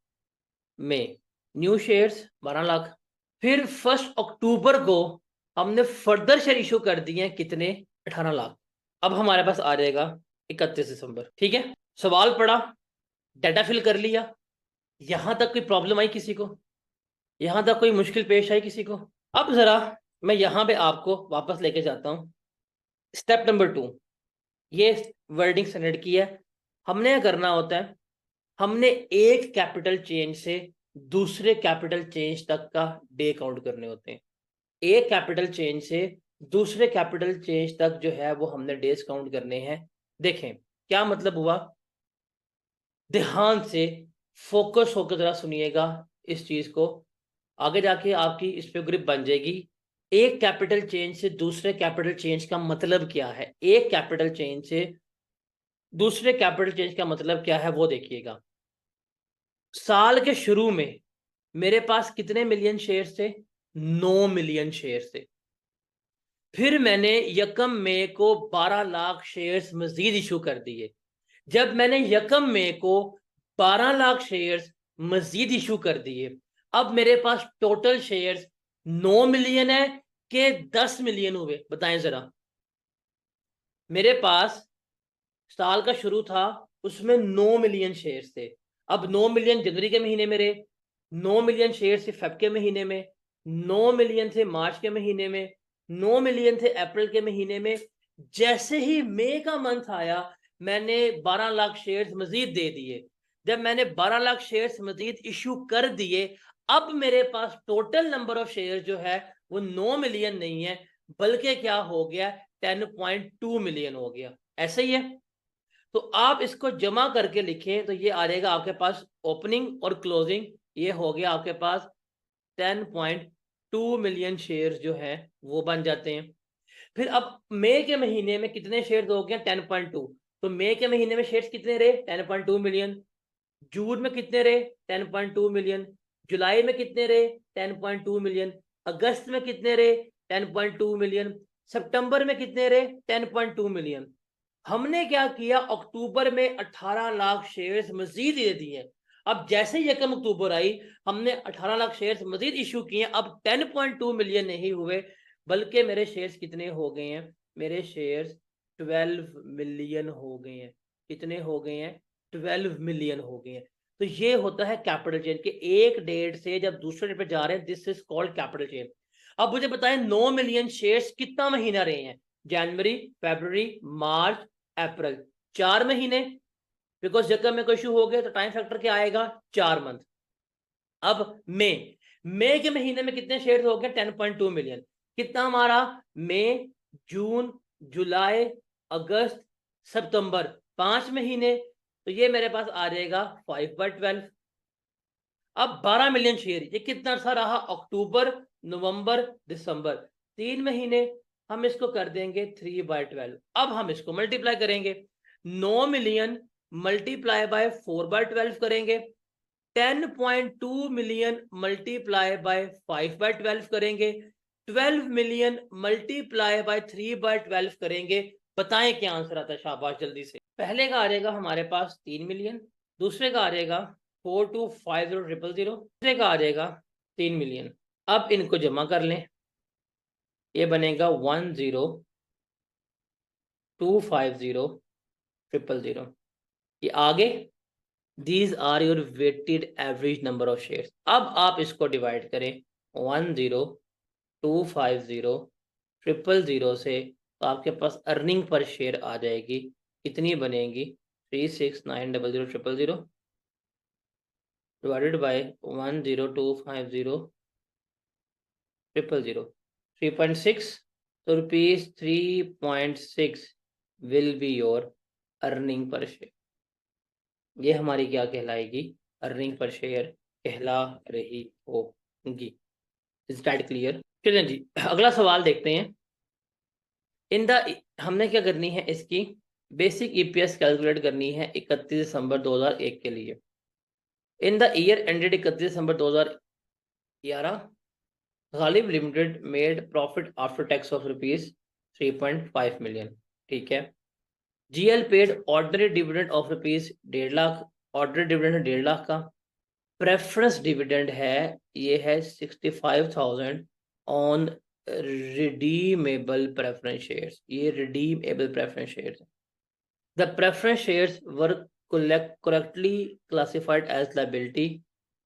मई न्यू शेयर्स 12 लाख। फिर 1 अक्टूबर को हमने फर्दर शेयर इशू कर दिए हैं कितने? 18 लाख। अब हमारे पास आ जाएगा 31 दिसंबर। ठीक है, सवाल पड़ा, डाटा फिल कर लिया, यहां तक कोई प्रॉब्लम आई किसी को, यहां तक कोई मुश्किल पेश आई किसी को? अब जरा मैं यहां पे आपको वापस लेके जाता हूं। स्टेप नंबर 2, ये वर्डिंग स्टैंडर्ड की है। हमने क्या करना होता है, हमने एक कैपिटल चेंज से दूसरे कैपिटल चेंज तक का डे काउंट करने होते हैं। एक कैपिटल चेंज से दूसरे कैपिटल चेंज तक जो है वो हमने डेज काउंट करने हैं। देखें क्या मतलब हुआ, ध्यान से फोकस होकर जरा सुनिएगा इस चीज को, आगे जाके आपकी इस पे ग्रिप बन जाएगी। एक कैपिटल चेंज से दूसरे कैपिटल चेंज का मतलब क्या है, एक कैपिटल चेंज से दूसरे कैपिटल चेंज का मतलब क्या है वो देखिएगा। साल के शुरू में मेरे पास कितने मिलियन शेयर्स थे? 9 मिलियन शेयर्स थे। फिर मैंने यकम मई को 12 लाख शेयर्स मजीद इशू कर दिए। जब मैंने यकम मई को 12 लाख शेयर्स मजीद इशू कर दिए, अब मेरे पास टोटल शेयर्स 9 मिलियन है कि 10 मिलियन हुए? बताएं जरा। मेरे पास साल का शुरू था, उसमें 9 मिलियन शेयर्स थे। अब 9 मिलियन जनवरी के महीने में रहे, 9 मिलियन शेयर्स थे फेब के महीने में, 9 मिलियन थे मार्च के महीने में, 9 मिलियन थे अप्रैल के महीने में। जैसे ही मई का मंथ आया, मैंने 12 लाख शेयर्स मजीद दे दिए। जब मैंने 12 लाख शेयर्स मजीद इशू कर दिए, अब मेरे पास टोटल नंबर ऑफ शेयर जो है वो 9 मिलियन नहीं है, बल्कि क्या हो गया, 10.2 मिलियन हो गया। ऐसे ही है। तो आप इसको जमा करके लिखें तो ये आ जाएगा आपके पास ओपनिंग और क्लोजिंग, ये हो गया आपके पास 10.2 मिलियन शेयर्स जो है वो बन जाते हैं। फिर अब मई के महीने में कितने शेयर्स हो गए? 10.2। तो मई के महीने में शेयर्स कितने रहे? 10.2 मिलियन। जून में कितने रहे? 10.2 मिलियन। जुलाई में कितने रहे? 10.2 मिलियन। अगस्त में कितने रहे? 10.2 मिलियन। सितंबर में कितने रहे? 10.2 मिलियन। हमने क्या किया, अक्टूबर में 18 लाख शेयर्स मजीद दे दिए। अब जैसे ही यकम अक्टूबर आई, हमने 18 लाख शेयर्स मजीद इशू किए। अब 10.2 मिलियन नहीं हुए, बल्कि मेरे शेयर्स कितने हो गए हैं? मेरे शेयर्स 12 मिलियन हो गए हैं। कितने हो गए हैं? 12 मिलियन हो गए हैं। तो ये होता है कैपिटल चेंज के एक डेट से जब दूसरे डेट पे जा रहे हैं, this is called capital change. अब मुझे बताएं 9 मिलियन शेयर्स कितना महीना रहे हैं? जनवरी, फरवरी, मार्च, अप्रैल, 4 महीने। बिकॉज जब में कोई इशू हो गया तो टाइम फैक्टर क्या आएगा? 4 मंथ। अब मई के महीने में कितने शेयर हो गए? 10.2 मिलियन। कितना हमारा? मई, जून, जुलाई, अगस्त, सितंबर, 5 महीने। तो ये मेरे पास आ जाएगा 5/12। अब 12 मिलियन शेयर, ये कितना सा रहा? अक्टूबर, नवंबर, दिसंबर, 3 महीने। हम इसको कर देंगे 3/12। अब हम इसको मल्टीप्लाई करेंगे, 9 मिलियन मल्टीप्लाई बाय 4/12 करेंगे, 10.2 मिलियन मल्टीप्लाई बाय 5/12 करेंगे, 12 मिलियन मल्टीप्लाई बाय 3/12 करेंगे। बताएं क्या आंसर आता है? शाबाश, जल्दी से। पहले का आ जाएगा हमारे पास 3 मिलियन, दूसरे का आ जाएगा 4250,000, दूसरे का आ जाएगा 3 मिलियन। अब इनको जमा कर लें, ये बनेगा 10,250,000। ये आगे, these are your weighted average number of shares. अब आप इसको डिवाइड करें 10,250,000 से, तो आपके पास अर्निंग पर शेयर आ जाएगी। कितनी बनेगी? 369,000,000 डिवाइडेड बाय 10,250,000 3.6। तो rupees 3.6 will be your earning per share. ये हमारी क्या कहलाएगी? अर्निंग पर शेयर कहला रही होगी। Is that clear? चलिए जी, अगला सवाल देखते हैं। इन द हमने क्या करनी है, इसकी बेसिक ईपीएस कैलकुलेट करनी है 31 दिसंबर 2001 के लिए। इन द ईयर एंडेड 31 दिसंबर 2011, Ghalib limited made profit after tax of rupees 3.5 million. ठीक है। GL paid ordinary dividend of rupees 1.5 lakh. Ordinary dividend 1.5 lakh का। प्रेफरेंस डिविडेंड है, ये है 65,000 ऑन redeemable preference shares, ये redeemable preference shares हैं। The preference shares were correctly classified as liability,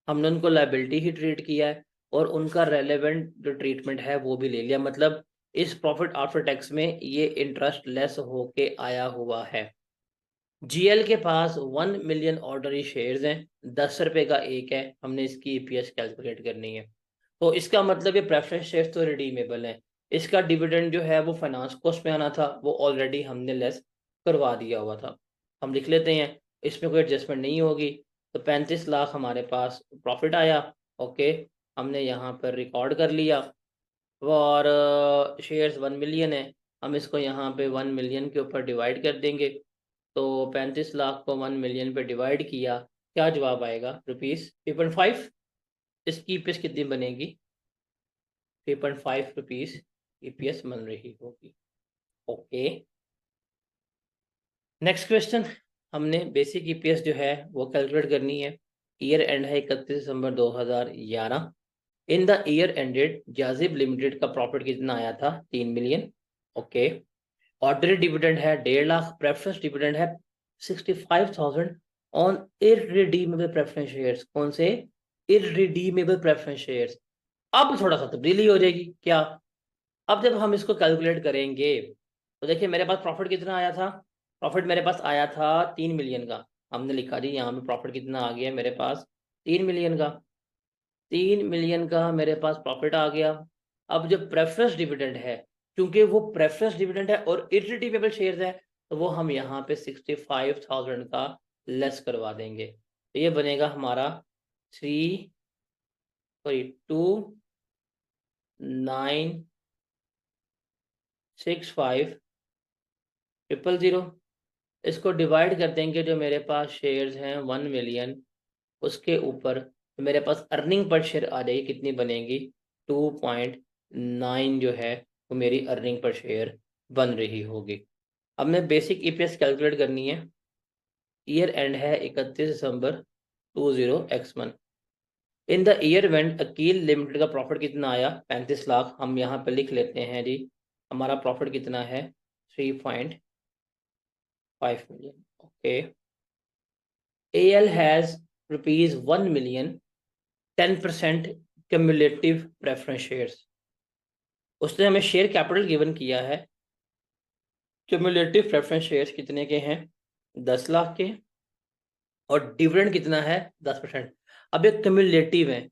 हमने उनको liability ही treat किया है और उनका relevant जो treatment है वो भी ले लिया, मतलब इस प्रॉफिट आफ्टर टैक्स में ये इंटरेस्ट लेस होके आया हुआ है। जीएल के पास 1 मिलियन ऑर्डनरी शेयर्स हैं, 10 रुपए का एक है, हमने इसकी ईपीएस कैलकुलेट करनी है। तो इसका मतलब ये प्रेफरेंस शेयर्स तो रिडीमेबल है, इसका डिविडेंड जो है वो फाइनेंस कॉस्ट में आना था, वो ऑलरेडी हमने लेस करवा दिया हुआ था। हम लिख लेते हैं, इसमें कोई एडजस्टमेंट नहीं होगी। तो 35 लाख हमारे पास प्रॉफिट आया, ओके, हमने यहाँ पर रिकॉर्ड कर लिया। और शेयर्स 1 मिलियन है, हम इसको यहाँ पे 1 मिलियन के ऊपर डिवाइड कर देंगे। तो 35 लाख को 1 मिलियन पे डिवाइड किया, क्या जवाब आएगा? रुपीज़ 3.5। इसकी ईपीएस कितनी बनेगी? 3.5 रुपीज़ ईपीएस बन रही होगी। ओके, नेक्स्ट क्वेश्चन, हमने बेसिक ईपीएस जो है वो कैलकुलेट करनी है। ईयर एंड है 31 दिसंबर 2011। इन the year ended Jazib limited का प्रॉफिट कितना आया था? 3 मिलियन। ओके, ऑर्डिनरी डिविडेंड है 1.5 लाख, प्रेफरेंस डिविडेंड है 65,000 ऑन इररिडीमेबल प्रेफरेंस शेयर्स। कौन से? Irredeemable preference shares. अब थोड़ा सा तब्दीली हो जाएगी, क्या? अब जब हम इसको कैलकुलेट करेंगे तो देखिए मेरे पास प्रॉफिट कितना आया था? प्रॉफिट मेरे पास आया था 3 मिलियन का, हमने लिखा जी यहाँ पे प्रॉफिट कितना आ गया मेरे पास? 3 मिलियन का। 3 मिलियन का मेरे पास प्रॉफिट आ गया। अब जो प्रेफरेंस डिविडेंड है, क्योंकि वो प्रेफरेंस डिविडेंड है और इररिडीमेबल शेयर्स है, तो वो हम यहाँ पे 65,000 का लेस करवा देंगे। तो ये बनेगा हमारा 2,965,000। इसको डिवाइड कर देंगे, जो मेरे पास शेयर्स हैं 1 मिलियन, उसके ऊपर तो मेरे पास अर्निंग पर शेयर आ जाएगी, कितनी बनेगी? 2.9 जो है वो मेरी अर्निंग पर शेयर बन रही होगी। अब मैं बेसिक ईपीएस कैलकुलेट करनी है। ईयर एंड है 31 दिसंबर 20x1। In the year went Akeel limited का प्रॉफिट कितना आया? 35 लाख। हम यहाँ पे लिख लेते हैं जी, हमारा प्रॉफिट कितना है? 3.5 million. Okay, AL has rupees 1 million 10% cumulative preference shares. उसने हमें शेयर कैपिटल गिवन किया है, क्यूमुलेटिव प्रेफरेंस शेयर्स कितने के हैं? 10 लाख के, और डिविडेंड कितना है? 10%। अब ये क्यूमुलेटिव है,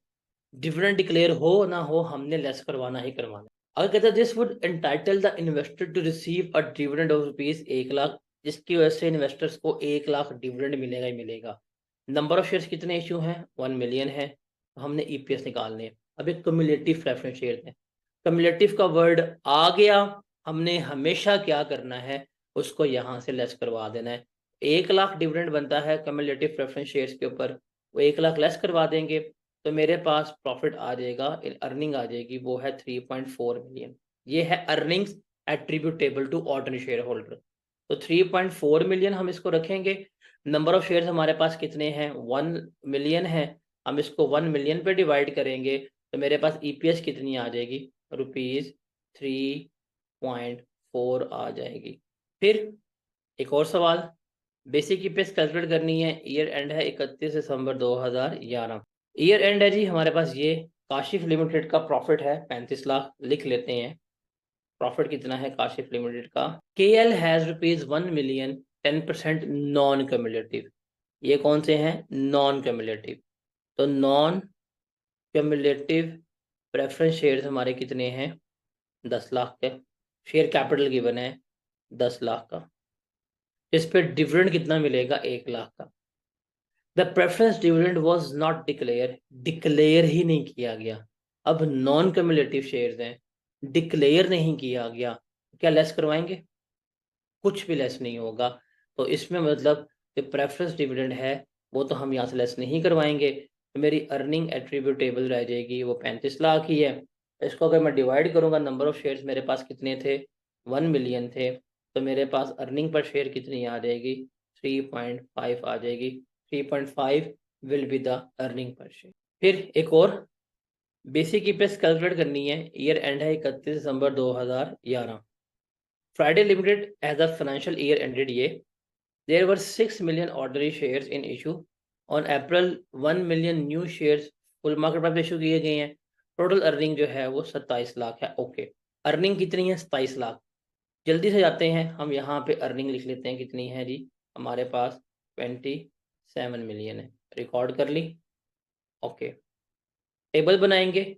डिविडेंड डिक्लेयर हो ना हो हमने लेस करवाना ही करवाना। अगर कहते हैं this would entitle the investor to receive a dividend of rupees 1 lakh, जिसकी वजह से इन्वेस्टर्स को 1 लाख डिविडेंड मिलेगा ही मिलेगा। नंबर ऑफ शेयर्स कितने इशू हैं? 1 मिलियन है, तो हमने ईपीएस निकालने हैं। अब एक क्यूमुलेटिव प्रेफरेंस शेयर है, क्यूमुलेटिव का वर्ड आ गया, हमने हमेशा क्या करना है? उसको यहाँ से लेस करवा देना है। 1 लाख डिविडेंड बनता है क्यूमुलेटिव प्रेफरेंस शेयर्स के ऊपर, वो 1 लाख लेस करवा देंगे, तो मेरे पास प्रॉफिट आ जाएगा, अर्निंग आ जाएगी, वो है 3.4 मिलियन। ये है earnings attributable to ordinary shareholder. तो 3.4 मिलियन हम इसको रखेंगे। नंबर ऑफ शेयर्स हमारे पास कितने हैं? 1 मिलियन है, हम इसको 1 मिलियन पे डिवाइड करेंगे, तो मेरे पास ईपीएस कितनी आ जाएगी? रुपीज़ 3.4 आ जाएगी। फिर एक और सवाल, बेसिक ईपीएस कैलकुलेट करनी है। ईयर एंड है 31 दिसंबर 2011। ईयर एंड है जी हमारे पास, ये काशिफ लिमिटेड का प्रॉफिट है 35 लाख, लिख लेते हैं प्रॉफिट कितना है काशिफ लिमिटेड का। KL has rupees 1 million 10% non cumulative. ये कौन से हैं? Non cumulative. तो नॉन क्यूमुलेटिव प्रेफरेंस शेयर्स हमारे कितने हैं? 10 लाख के। शेयर कैपिटल गिवन है 10 लाख का, इस पे डिविडेंड कितना मिलेगा? 1 लाख का। The preference dividend was not declare, declare ही नहीं किया गया। अब नॉन कम्युलेटिव शेयर्स हैं, डिक्लेयर नहीं किया गया, क्या लेस करवाएंगे? कुछ भी लेस नहीं होगा। तो इसमें मतलब जो प्रेफरेंस डिविडेंड है वो तो हम यहाँ से लेस नहीं करवाएंगे, तो मेरी अर्निंग एट्रीब्यूटेबल रह जाएगी, वो 35 लाख ही है। इसको अगर मैं डिवाइड करूँगा, नंबर ऑफ शेयर्स मेरे पास कितने थे? 1 मिलियन थे, तो मेरे पास अर्निंग पर शेयर कितनी आ जाएगी? 3.5 आ जाएगी। 3.5 will be the earning per share. फिर एक और, बेसिक ईपीएस कैलकुलेट करनी है, ईयर एंड है 31 दिसंबर 2011। Friday limited as a financial year ended ये, there were 6 million ordinary shares in issue. On April 1 million new shares full market price issue किए गए हैं। टोटल अर्निंग जो है वो 27 लाख है। ओके, अर्निंग कितनी है? 27 लाख। जल्दी से जाते हैं, हम यहाँ पे अर्निंग लिख लेते हैं, कितनी है जी हमारे पास? 27 मिलियन है। रिकॉर्ड कर ली। ओके, टेबल बनाएंगे।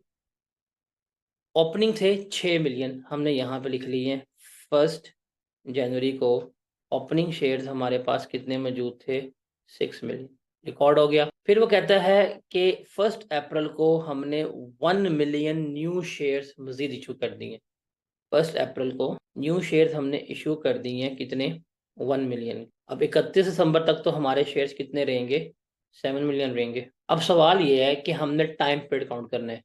ओपनिंग थे 6 मिलियन, हमने यहाँ पे लिख लिए हैं। 1 जनवरी को ओपनिंग शेयर्स हमारे पास कितने मौजूद थे? 6 मिलियन। रिकॉर्ड हो गया। फिर वो कहता है कि 1 अप्रैल को हमने 1 मिलियन न्यू शेयर्स मजीद इशू कर दिए। 1 अप्रैल को न्यू शेयर्स हमने इशू कर दिए हैं, कितने? 1 मिलियन। अब 31 दिसंबर तक तो हमारे शेयर्स कितने रहेंगे? 7 मिलियन रहेंगे। अब सवाल ये है कि हमने टाइम पीरियड काउंट करना है।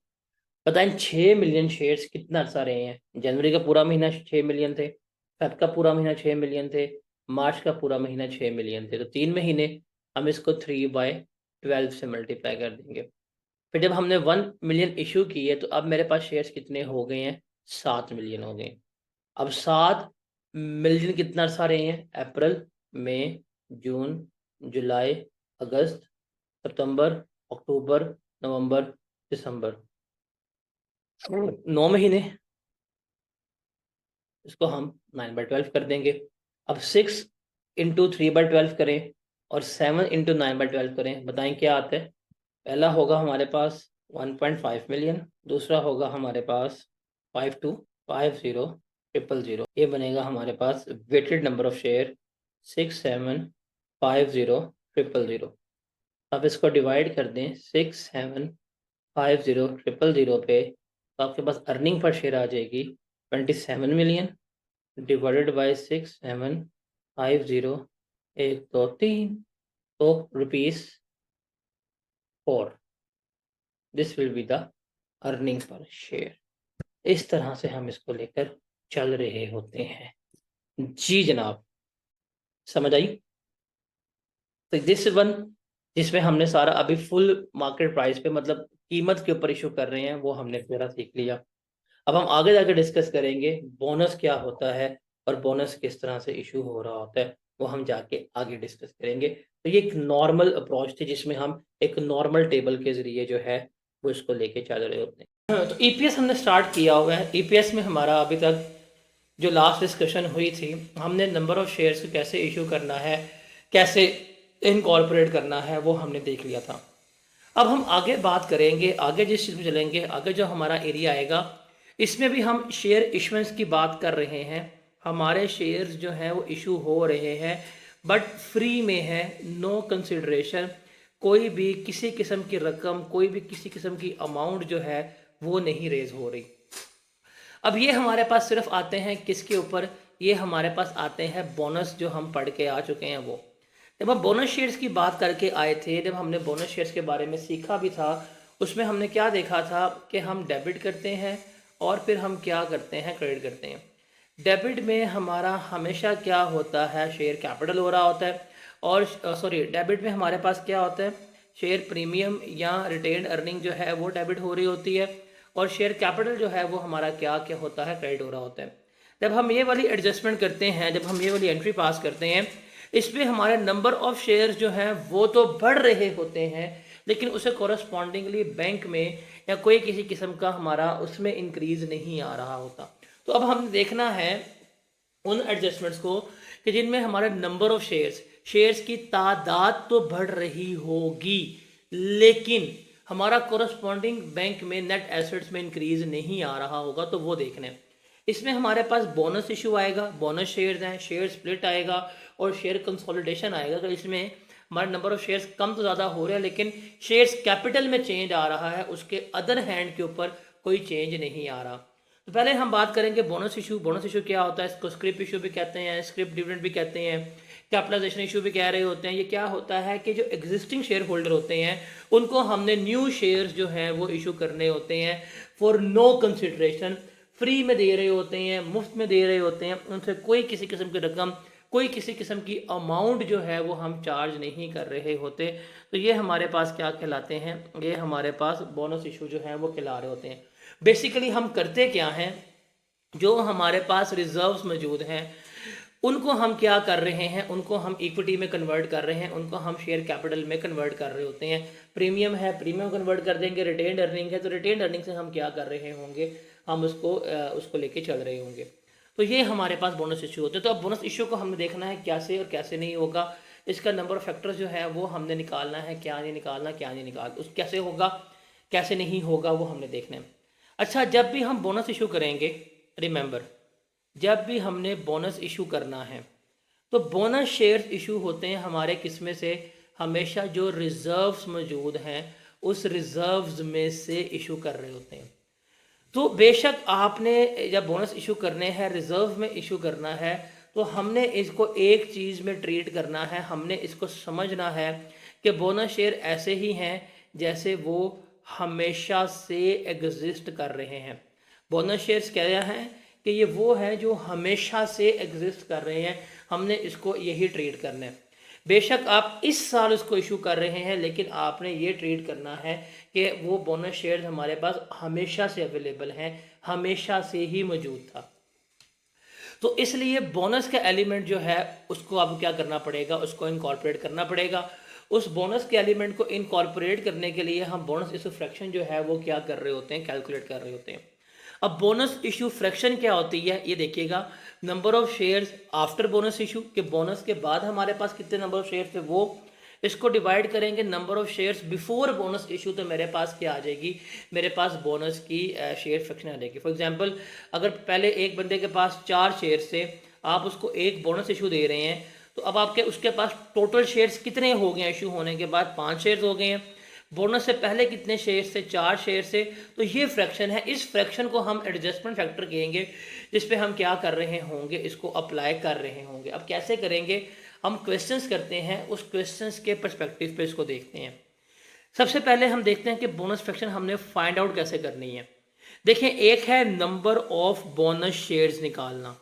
बताएं 6 मिलियन शेयर्स कितना अर्सा रहे हैं? जनवरी का पूरा महीना 6 मिलियन थे, फेब का पूरा महीना 6 मिलियन थे, मार्च का पूरा महीना 6 मिलियन थे, तो 3 महीने। हम इसको 3/12 से मल्टीप्लाई कर देंगे। फिर जब हमने 1 मिलियन इशू किए तो अब मेरे पास शेयर्स कितने हो गए हैं? 7 मिलियन हो गए। अब 7 मिलियन कितना अर्सा रहे हैं? अप्रैल, मई, जून, जुलाई, अगस्त, सितंबर, अक्टूबर, नवंबर, दिसंबर, 9 महीने। इसको हम 9/12 कर देंगे। अब 6 इंटू 3/12 करें और 7 इंटू 9/12 करें, बताएं क्या आता है? पहला होगा हमारे पास 1.5 मिलियन, दूसरा होगा हमारे पास 5250,000, ये बनेगा हमारे पास वेटेड नंबर ऑफ शेयर 6750,000। अब इसको डिवाइड कर दें 6750,000 पे, तो आपके पास अर्निंग पर शेयर आ जाएगी 27 मिलियन डिवाइडेड बाय 6750, 1 2 3, तो ₹4। This will be the earning per share. इस तरह से हम इसको लेकर चल रहे होते हैं। जी जनाब, समझ आई? तो दिस वन, जिसमें हमने सारा अभी फुल मार्केट प्राइस पे, मतलब कीमत के ऊपर इशू कर रहे हैं, वो हमने पूरा सीख लिया। अब हम आगे जाकर डिस्कस करेंगे बोनस क्या होता है और बोनस किस तरह से इशू हो रहा होता है, वो हम जाके आगे डिस्कस करेंगे। तो ये एक नॉर्मल अप्रोच थी जिसमें हम एक नॉर्मल टेबल के ज़रिए जो है वो इसको लेके चल रहे होते हैं। तो ईपीएस हमने स्टार्ट किया हुआ है। ईपीएस में हमारा अभी तक जो लास्ट डिस्कशन हुई थी, हमने नंबर ऑफ़ शेयर्स को कैसे इशू करना है, कैसे इनकॉर्पोरेट करना है, वो हमने देख लिया था। अब हम आगे बात करेंगे, आगे जिस चीज़ में चलेंगे, आगे जो हमारा एरिया आएगा, इसमें भी हम शेयर इशुएंस की बात कर रहे हैं। हमारे शेयर्स जो हैं वो इशू हो रहे हैं, बट फ्री में है, नो कंसिडरेशन। कोई भी किसी किस्म की रकम, कोई भी किसी किस्म की अमाउंट जो है वो नहीं रेज हो रही। अब ये हमारे पास सिर्फ आते हैं किसके ऊपर? ये हमारे पास आते हैं बोनस, जो हम पढ़ के आ चुके हैं वो। जब हम बोनस शेयर्स की बात करके आए थे, जब हमने बोनस शेयर्स के बारे में सीखा भी था, उसमें हमने क्या देखा था कि हम डेबिट करते हैं और फिर हम क्या करते हैं? क्रेडिट करते हैं। डेबिट में हमारा हमेशा क्या होता है? शेयर कैपिटल हो रहा होता है। और सॉरी, डेबिट में हमारे पास क्या होता है? शेयर प्रीमियम या रिटेन अर्निंग जो है वो डेबिट हो रही होती है, और शेयर कैपिटल जो है वो हमारा क्या क्या होता है? क्रेडिट हो रहा होता है। जब हम ये वाली एडजस्टमेंट करते हैं, जब हम ये वाली एंट्री पास करते हैं, इसमें हमारे नंबर ऑफ शेयर्स जो हैं वो तो बढ़ रहे होते हैं, लेकिन उसे कॉरस्पॉन्डिंगली बैंक में या कोई किसी किस्म का हमारा उसमें इंक्रीज नहीं आ रहा होता। तो अब हमने देखना है उन एडजस्टमेंट्स को कि जिनमें हमारे नंबर ऑफ शेयर्स की तादाद तो बढ़ रही होगी, लेकिन हमारा कोरस्पॉन्डिंग बैंक में नेट एसेट्स में इंक्रीज नहीं आ रहा होगा, तो वो देखना है। इसमें हमारे पास बोनस इशू आएगा, बोनस शेयर्स हैं, शेयर स्प्लिट आएगा और शेयर कंसोलिडेशन आएगा। तो इसमें हमारे नंबर ऑफ शेयर्स कम तो ज़्यादा हो रहे हैं, लेकिन शेयर्स कैपिटल में चेंज आ रहा है, उसके अदर हैंड के ऊपर कोई चेंज नहीं आ रहा। तो पहले हम बात करेंगे बोनस इशू। बोनस इशू क्या होता है? इसको स्क्रिप इशू भी कहते हैं, स्क्रिप डिविडेंड भी कहते हैं, कैपिटलाइजेशन इशू भी कह रहे होते हैं। ये क्या होता है कि जो एग्जिस्टिंग शेयर होल्डर होते हैं उनको हमने न्यू शेयर्स जो हैं वो इशू करने होते हैं फॉर नो कंसिडरेशन। फ्री में दे रहे होते हैं, मुफ्त में दे रहे होते हैं, उनसे कोई किसी किस्म की रकम कोई किसी किस्म की अमाउंट जो है वो हम चार्ज नहीं कर रहे होते। तो ये हमारे पास क्या कहलाते हैं, ये हमारे पास बोनस इशू जो है वो खिला रहे होते हैं। बेसिकली हम करते क्या हैं, जो हमारे पास रिजर्व्स मौजूद हैं उनको हम क्या कर रहे हैं, उनको हम इक्विटी में कन्वर्ट कर रहे हैं, उनको हम शेयर कैपिटल में कन्वर्ट कर रहे होते हैं। प्रीमियम है, प्रीमियम कन्वर्ट कर देंगे, रिटेन अर्निंग है तो रिटेन अर्निंग से हम क्या कर रहे होंगे, हम उसको लेके चल रहे होंगे। तो ये हमारे पास बोनस इशू होते हैं। तो अब बोनस इशू को हमने देखना है कैसे और कैसे नहीं होगा, इसका नंबर ऑफ फैक्टर्स जो है वो हमने निकालना है, क्या नहीं निकालना, क्या नहीं निकाल, उस कैसे होगा कैसे नहीं होगा वो हमने देखना है। अच्छा, जब भी हम बोनस इशू करेंगे, रिमेंबर जब भी हमने बोनस इशू करना है तो बोनस शेयर्स इशू होते हैं हमारे किस्में से, हमेशा जो रिजर्व्स मौजूद हैं उस रिजर्व्स में से इशू कर रहे होते हैं। तो बेशक आपने जब बोनस इशू करने हैं, रिजर्व में इशू करना है, तो हमने इसको एक चीज़ में ट्रीट करना है, हमने इसको समझना है कि बोनस शेयर ऐसे ही हैं जैसे वो हमेशा से एग्जिस्ट कर रहे हैं। बोनस शेयर्स क्या हैं कि ये वो हैं जो हमेशा से एग्जिस्ट कर रहे हैं, हमने इसको यही ट्रीट करना है। बेशक आप इस साल उसको इशू कर रहे हैं, लेकिन आपने ये ट्रीट करना है कि वो बोनस शेयर्स हमारे पास हमेशा से अवेलेबल हैं, हमेशा से ही मौजूद था। तो इसलिए बोनस का एलिमेंट जो है उसको अब क्या करना पड़ेगा, उसको इनकॉर्पोरेट करना पड़ेगा। उस बोनस के एलिमेंट को इनकॉर्पोरेट करने के लिए हम बोनस इशू फ्रैक्शन जो है वो क्या कर रहे होते हैं, कैलकुलेट कर रहे होते हैं। अब बोनस इशू फ्रैक्शन क्या होती है ये देखिएगा, number of shares after bonus issue, के बोनस के बाद हमारे पास कितने नंबर ऑफ शेयर्स थे वो, इसको डिवाइड करेंगे number of shares before bonus issue, तो मेरे पास क्या आ जाएगी, मेरे पास बोनस की शेयर फ्रैक्शन आ जाएगी। फॉर एग्जांपल अगर पहले एक बंदे के पास 4 शेयर्स थे, आप उसको एक बोनस इशू दे रहे हैं, तो अब आपके उसके पास टोटल शेयर्स कितने हो गए, इशू होने के बाद 5 शेयर्स हो गए हैं। बोनस से पहले कितने शेयर से, 4 शेयर से। तो ये फ्रैक्शन है, इस फ्रैक्शन को हम एडजस्टमेंट फैक्टर कहेंगे, जिस पे हम क्या कर रहे होंगे, इसको अप्लाई कर रहे होंगे। अब कैसे करेंगे, हम क्वेश्चंस करते हैं, उस क्वेश्चंस के पर्सपेक्टिव पे इसको देखते हैं। सबसे पहले हम देखते हैं कि बोनस फ्रैक्शन हमने फाइंड आउट कैसे करनी है। देखें, एक है नंबर ऑफ बोनस शेयर्स निकालना,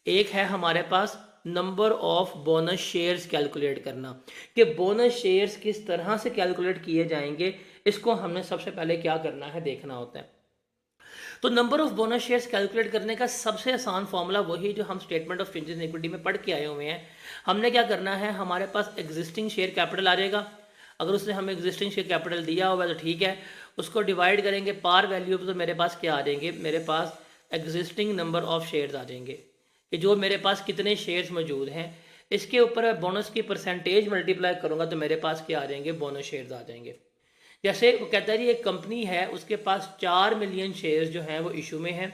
एक है हमारे पास number of bonus shares calculate करना, कि बोनस शेयर्स किस तरह से कैलकुलेट किए जाएंगे, इसको हमने सबसे पहले क्या करना है, देखना होता है। तो number of bonus shares calculate करने का सबसे आसान फॉर्मूला वही जो हम statement of changes in equity में पढ़ के आए हुए हैं। हमने क्या करना है, हमारे पास एग्जिस्टिंग शेयर कैपिटल आ जाएगा, अगर उसने हमें एग्जिस्टिंग शेयर कैपिटल दिया हुआ है तो ठीक है, उसको डिवाइड करेंगे पार वैल्यू, तो मेरे पास क्या आ जाएंगे, मेरे पास एग्जिस्टिंग नंबर ऑफ शेयर्स आ जाएंगे, कि जो मेरे पास कितने शेयर्स मौजूद हैं, इसके ऊपर बोनस की परसेंटेज मल्टीप्लाई करूंगा तो मेरे पास क्या आ जाएंगे, बोनस शेयर्स आ जाएंगे। जैसे वो कहता है जी एक कंपनी है, उसके पास 4 मिलियन शेयर्स जो हैं वो इशू में हैं।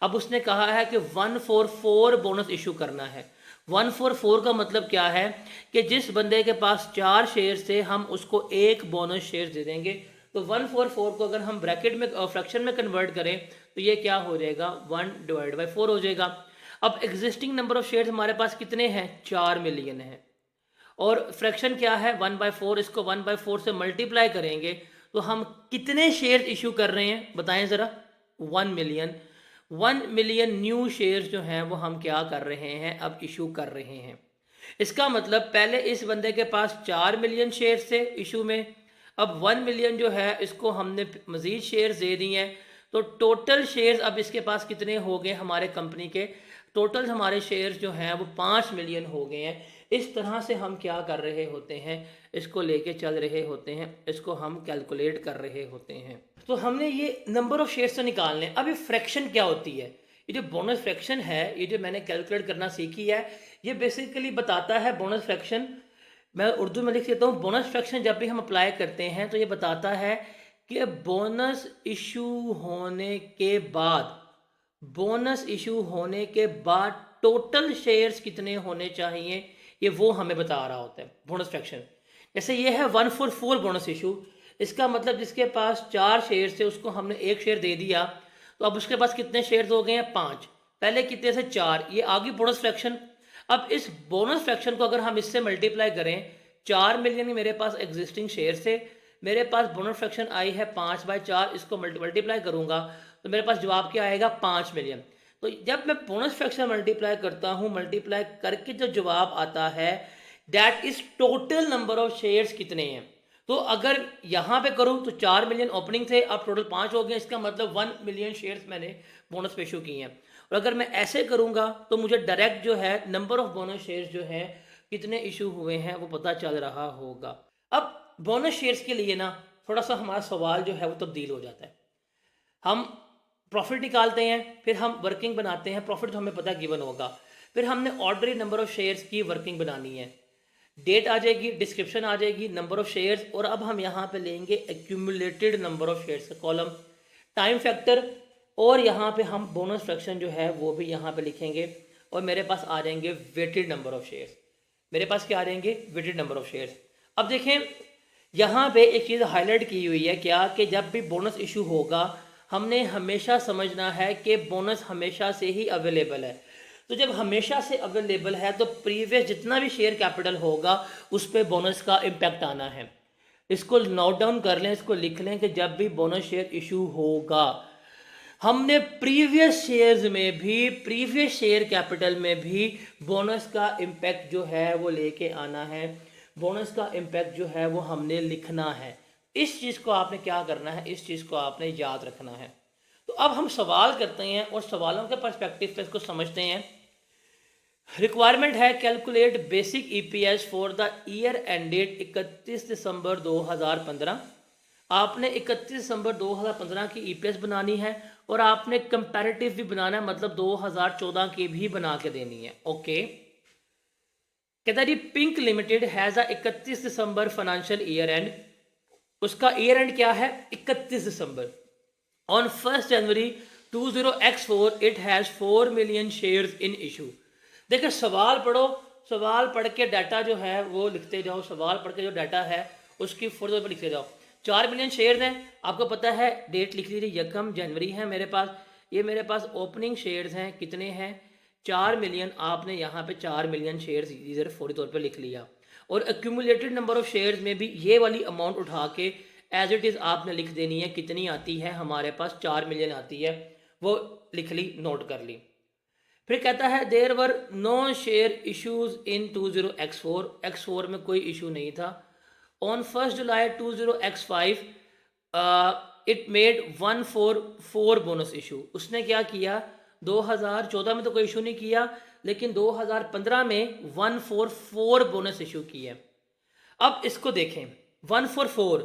अब उसने कहा है कि 144 बोनस इशू करना है। 144 का मतलब क्या है कि जिस बंदे के पास 4 शेयर थे हम उसको एक बोनस शेयर दे देंगे। तो 144 को अगर हम ब्रैकेट में फ्रैक्शन में कन्वर्ट करें तो ये क्या हो जाएगा, 1/4 हो जाएगा। अब एग्जिस्टिंग नंबर ऑफ शेयर्स हमारे पास कितने हैं, 4 मिलियन है, और फ्रैक्शन क्या है 1/4, इसको 1/4 से मल्टीप्लाई करेंगे तो हम कितने शेयर इशू कर रहे हैं बताएं ज़रा, 1 मिलियन। 1 मिलियन न्यू शेयर्स जो हैं वो हम क्या कर रहे हैं, अब इशू कर रहे हैं। इसका मतलब पहले इस बंदे के पास 4 मिलियन शेयर्स थे इशू में, अब 1 मिलियन जो है इसको हमने मज़ीद शेयर्स दे दिए हैं, तो टोटल शेयर्स अब इसके पास कितने हो गए, हमारे कंपनी के टोटल हमारे शेयर्स जो हैं वो 5 मिलियन हो गए हैं। इस तरह से हम क्या कर रहे होते हैं, इसको लेके चल रहे होते हैं, इसको हम कैलकुलेट कर रहे होते हैं। तो हमने ये नंबर ऑफ शेयर्स तो निकालने। अब ये फ्रैक्शन क्या होती है, ये जो बोनस फ्रैक्शन है, ये जो मैंने कैलकुलेट करना सीखी है, ये बेसिकली बताता है बोनस फ्रैक्शन, मैं उर्दू में लिख देता हूँ। बोनस फ्रैक्शन जब भी हम अप्लाई करते हैं तो ये बताता है कि बोनस इशू होने के बाद, बोनस इशू होने के बाद टोटल शेयर्स कितने होने चाहिए, ये वो हमें बता रहा होता है बोनस फ्रैक्शन। जैसे ये है 144 बोनस इशू, इसका मतलब जिसके पास 4 शेयर थे उसको हमने एक शेयर दे दिया, तो अब उसके पास कितने शेयर हो गए हैं, 5। पहले कितने से 4, ये आ गई बोनस फ्रैक्शन। अब इस बोनस फ्रैक्शन को अगर हम इससे मल्टीप्लाई करें, 4 मिलियन मेरे पास एग्जिस्टिंग शेयर थे, मेरे पास बोनस फ्रैक्शन आई है 5/4, इसको मल्टीप्लाई करूंगा तो मेरे पास जवाब क्या आएगा, 5 मिलियन। तो तो जब मैं बोनस फ्रैक्शन मल्टीप्लाई करता हूँ, मल्टीप्लाई करके जो जवाब आता है that is total number of shares कितने हैं। तो अगर यहाँ पे करूँ तो 4 मिलियन ओपनिंग थे, अब टोटल 5 हो गए, इसका मतलब 1 मिलियन शेयर्स मैंने बोनस पे इशू किए हैं। और अगर मैं ऐसे करूँगा तो मुझे डायरेक्ट जो है नंबर ऑफ बोनस शेयर्स जो है कितने इशू हुए हैं वो पता चल रहा होगा। अब बोनस शेयर्स के लिए ना थोड़ा सा हमारा सवाल जो है वो तब्दील हो जाता है। हम प्रॉफिट निकालते हैं, फिर हम वर्किंग बनाते हैं, प्रॉफिट तो हमें पता गिवन होगा, फिर हमने ऑर्डनरी नंबर ऑफ शेयर्स की वर्किंग बनानी है, डेट आ जाएगी, डिस्क्रिप्शन आ जाएगी, नंबर ऑफ शेयर्स, और अब हम यहाँ पे लेंगे एक्यूमुलेटेड नंबर ऑफ शेयर्स का कॉलम, टाइम फैक्टर, और यहाँ पे हम बोनस फ्रैक्शन जो है वो भी यहाँ पे लिखेंगे, और मेरे पास आ जाएंगे वेटेड नंबर ऑफ शेयर्स। मेरे पास क्या आ जाएंगे? Weighted number of shares. अब देखें यहाँ पे एक चीज़ हाईलाइट की हुई है क्या, कि जब भी बोनस इशू होगा हमने हमेशा समझना है कि बोनस हमेशा से ही अवेलेबल है। तो जब हमेशा से अवेलेबल है तो प्रीवियस जितना भी शेयर कैपिटल होगा उस पर बोनस का इम्पैक्ट आना है। इसको नोट डाउन कर लें, इसको लिख लें कि जब भी बोनस शेयर इशू होगा हमने प्रीवियस शेयर्स में भी, प्रीवियस शेयर कैपिटल में भी बोनस का इम्पैक्ट जो है वो लेके आना है, बोनस का इम्पैक्ट जो है वो हमने लिखना है। इस चीज़ को आपने क्या करना है, इस चीज़ को आपने याद रखना है। तो अब हम सवाल करते हैं और सवालों के पर्सपेक्टिव पे इसको समझते हैं। रिक्वायरमेंट है calculate basic EPS for the year ended 31 दिसंबर 2015। आपने 31 दिसंबर 2015 की ईपीएस बनानी है और आपने कंपैरेटिव भी बनाना है, मतलब 2014 की भी बना के देनी है। ओके, कहता है pink limited has a 31 December financial year end, उसका ईयर एंड क्या है 31 दिसंबर। On 1 January 20x4 it has 4 million shares in issue. देखिए सवाल पढ़ो, सवाल पढ़ के डाटा जो है वो लिखते जाओ, सवाल पढ़ के जो डाटा है उसकी फोटो पर लिखते जाओ। 4 मिलियन शेयर्स हैं, आपको पता है, डेट लिख लीजिए 1 जनवरी है मेरे पास, ये मेरे पास ओपनिंग शेयर्स हैं, कितने हैं 4 मिलियन। आपने यहाँ पे 4 मिलियन शेयर्स इधर फौरी तौर पर लिख लिया, और एक्यूमुलेटेड नंबर ऑफ शेयर्स में भी ये वाली अमाउंट उठा के एज इट इज़ आपने लिख देनी है। कितनी आती है हमारे पास 4 मिलियन आती है, वो लिख ली, नोट कर ली। फिर कहता है there were no share issues in 20x4, x4 में कोई इशू नहीं था। On 1 July 20x5 it made 144 bonus issue. उसने क्या किया, 2014 में तो कोई इशू नहीं किया, लेकिन 2015 में 144 बोनस इशू किया। अब इसको देखें, 144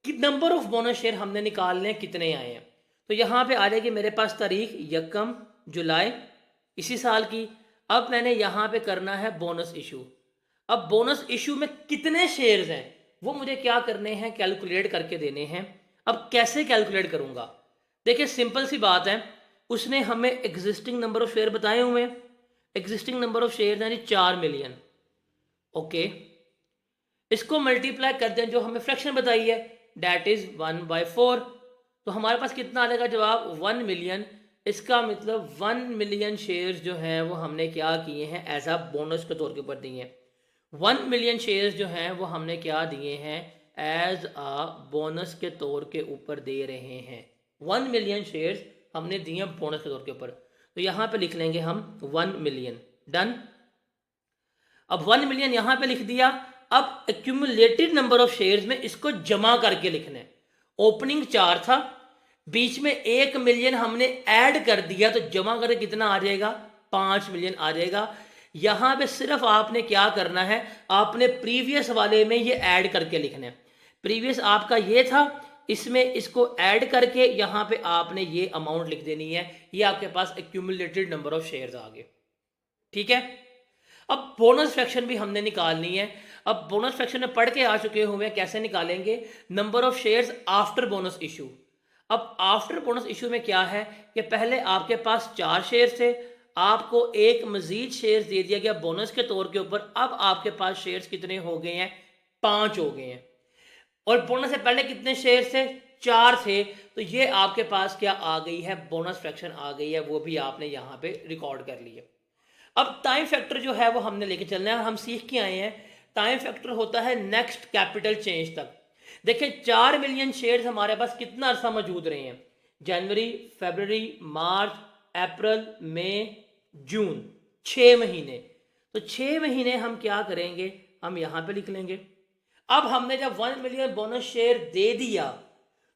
कि नंबर ऑफ बोनस शेयर हमने निकालने कितने आए हैं। तो यहाँ पे आ जाएगी मेरे पास तारीख 1 जुलाई इसी साल की। अब मैंने यहाँ पे करना है बोनस इशू। अब बोनस इशू में कितने शेयर्स हैं वो मुझे क्या करने हैं, कैलकुलेट करके देने हैं। अब कैसे कैलकुलेट करूँगा, देखिए सिंपल सी बात है, उसने हमें एग्जिस्टिंग नंबर ऑफ शेयर बताए हुए हैं। एग्जिस्टिंग नंबर ऑफ शेयर यानी 4 मिलियन। ओके, इसको मल्टीप्लाई कर दें जो हमें फ्रैक्शन बताई है, डैट इज 1/4। तो हमारे पास कितना आ जाएगा जवाब 1 मिलियन। इसका मतलब 1 मिलियन शेयर्स जो हैं वो हमने क्या किए हैं, एज अ बोनस के तौर के ऊपर दिए हैं। 1 मिलियन शेयर्स जो हैं वो हमने क्या दिए हैं, एज अ बोनस के तौर के ऊपर दे रहे हैं। 1 मिलियन शेयर्स हमने दिए बोनस के तौर के ऊपर। तो यहाँ पे लिख लेंगे हम 1 मिलियन, डन। अब 1 मिलियन यहाँ पे लिख दिया। अब एक्यूमुलेटेड नंबर ऑफ शेयर्स में इसको जमा करके लिखना है। ओपनिंग 4 था, बीच में 1 मिलियन हमने ऐड कर दिया, तो जमा करके कितना आ जाएगा, 5 मिलियन आ जाएगा। यहाँ पे सिर्फ आपने क्या करना है, आपने प्रीवियस वाले में ये ऐड करके लिखना है। प्रीवियस आपका ये था, इसमें इसको ऐड करके यहाँ पे आपने ये अमाउंट लिख देनी है। ये आपके पास एक्यूमुलेटेड नंबर ऑफ शेयर्स आ गए, ठीक है। अब बोनस फ्रैक्शन भी हमने निकालनी है। अब बोनस फ्रैक्शन में पढ़ के आ चुके हुए हैं, कैसे निकालेंगे, number of shares after bonus issue. अब आफ्टर बोनस इशू में क्या है कि पहले आपके पास 4 शेयर थे, आपको एक मजीद शेयर्स दे दिया गया बोनस के तौर के ऊपर। अब आपके पास शेयर्स कितने हो गए हैं, 5 हो गए हैं। और बोनस से पहले कितने शेयर्स थे, 4 थे। तो ये आपके पास क्या आ गई है, बोनस फ्रैक्शन आ गई है, वो भी आपने यहाँ पे रिकॉर्ड कर लिया। अब टाइम फैक्टर जो है वो हमने लेके चलना है। हम सीख के आए हैं टाइम फैक्टर होता है नेक्स्ट कैपिटल चेंज तक। देखिए 4 मिलियन शेयर्स हमारे पास कितना अरसा मौजूद रहे हैं, जनवरी, फरवरी, मार्च, अप्रैल, मई, जून, 6 महीने। तो 6 महीने हम क्या करेंगे, हम यहाँ पे लिख लेंगे। अब हमने जब 1 मिलियन बोनस शेयर दे दिया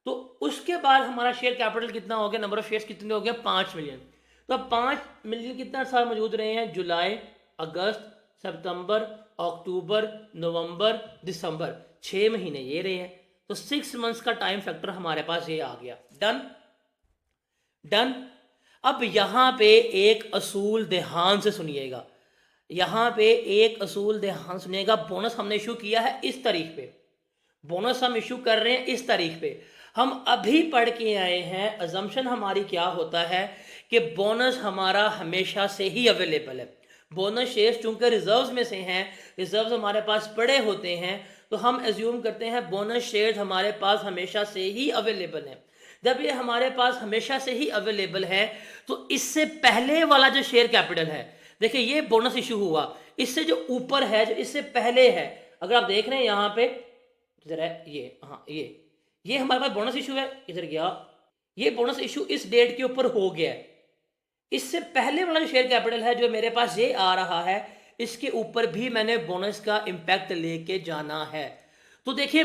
तो उसके बाद हमारा शेयर कैपिटल कितना हो गया, नंबर ऑफ शेयर्स कितने हो गया, 5 मिलियन। तो अब 5 मिलियन कितना साल मौजूद रहे हैं, जुलाई, अगस्त, सितंबर, अक्टूबर, नवंबर, दिसंबर, 6 महीने ये रहे हैं। तो 6 मंथ्स का टाइम फैक्टर हमारे पास ये आ गया। Done done. अब यहां पे एक असूल ध्यान से सुनिएगा, यहां पे एक असूल ध्यान सुनिएगा। बोनस हमने इशू किया है इस तारीख पे, बोनस हम इशू कर रहे हैं इस तारीख पे। हम अभी पढ़ के आए हैं, अजम्पशन हमारी क्या होता है कि बोनस हमारा हमेशा से ही अवेलेबल है। बोनस शेयर्स चूंकि रिजर्व्स में से हैं, रिजर्व्स हमारे पास पड़े होते हैं, तो हम एज्यूम करते हैं बोनस शेयर्स हमारे पास हमेशा से ही अवेलेबल है। जब ये हमारे पास हमेशा से ही अवेलेबल है तो इससे पहले वाला जो शेयर कैपिटल है, देखिए ये बोनस इशू हुआ, इससे जो ऊपर है, जो इससे पहले है, अगर आप देख रहे हैं यहाँ पे जरा ये, हाँ ये हमारे पास बोनस इशू है, इधर गया, ये बोनस इशू इस डेट के ऊपर हो गया है। इससे पहले वाला जो शेयर कैपिटल है जो मेरे पास ये आ रहा है, इसके ऊपर भी मैंने बोनस का इंपैक्ट लेके जाना है। तो देखिए,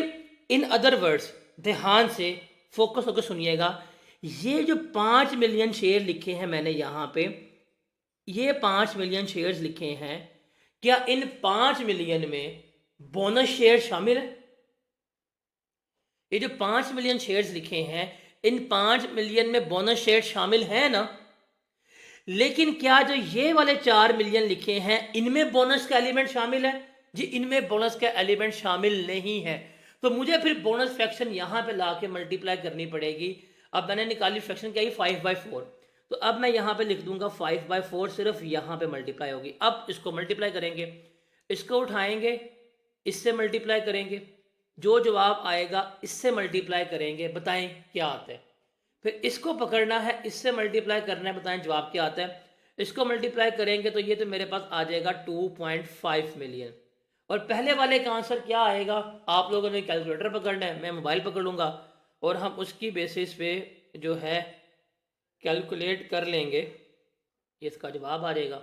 इन अदर वर्ड्स, ध्यान से फोकस होकर सुनिएगा, ये जो 5 मिलियन शेयर लिखे हैं मैंने यहाँ पे, ये 5 मिलियन शेयर्स लिखे हैं, क्या इन 5 मिलियन में बोनस शेयर शामिल है? ये जो 5 मिलियन शेयर्स लिखे हैं, इन 5 मिलियन में बोनस शेयर शामिल है ना? लेकिन क्या जो ये वाले 4 मिलियन लिखे हैं, इनमें बोनस का एलिमेंट शामिल है? जी, इनमें बोनस का एलिमेंट शामिल नहीं है। तो मुझे फिर बोनस फ्रैक्शन यहाँ पे ला के मल्टीप्लाई करनी पड़ेगी। अब मैंने निकाली फ्रैक्शन क्या है, 5/4। तो अब मैं यहाँ पे लिख दूंगा 5/4, सिर्फ यहाँ पे मल्टीप्लाई होगी। अब इसको मल्टीप्लाई करेंगे, इसको उठाएंगे, इससे मल्टीप्लाई करेंगे, जो जवाब आएगा इससे मल्टीप्लाई करेंगे, बताएं क्या आता है। फिर इसको पकड़ना है, इससे मल्टीप्लाई करना है, बताएं जवाब क्या आता है। इसको मल्टीप्लाई करेंगे तो ये तो मेरे पास आ जाएगा 2.5 मिलियन। और पहले वाले का आंसर क्या आएगा, आप लोगों ने कैलकुलेटर पकड़ना है, मैं मोबाइल पकड़ लूँगा और हम उसकी बेसिस पे जो है कैलकुलेट कर लेंगे, इसका जवाब आ जाएगा।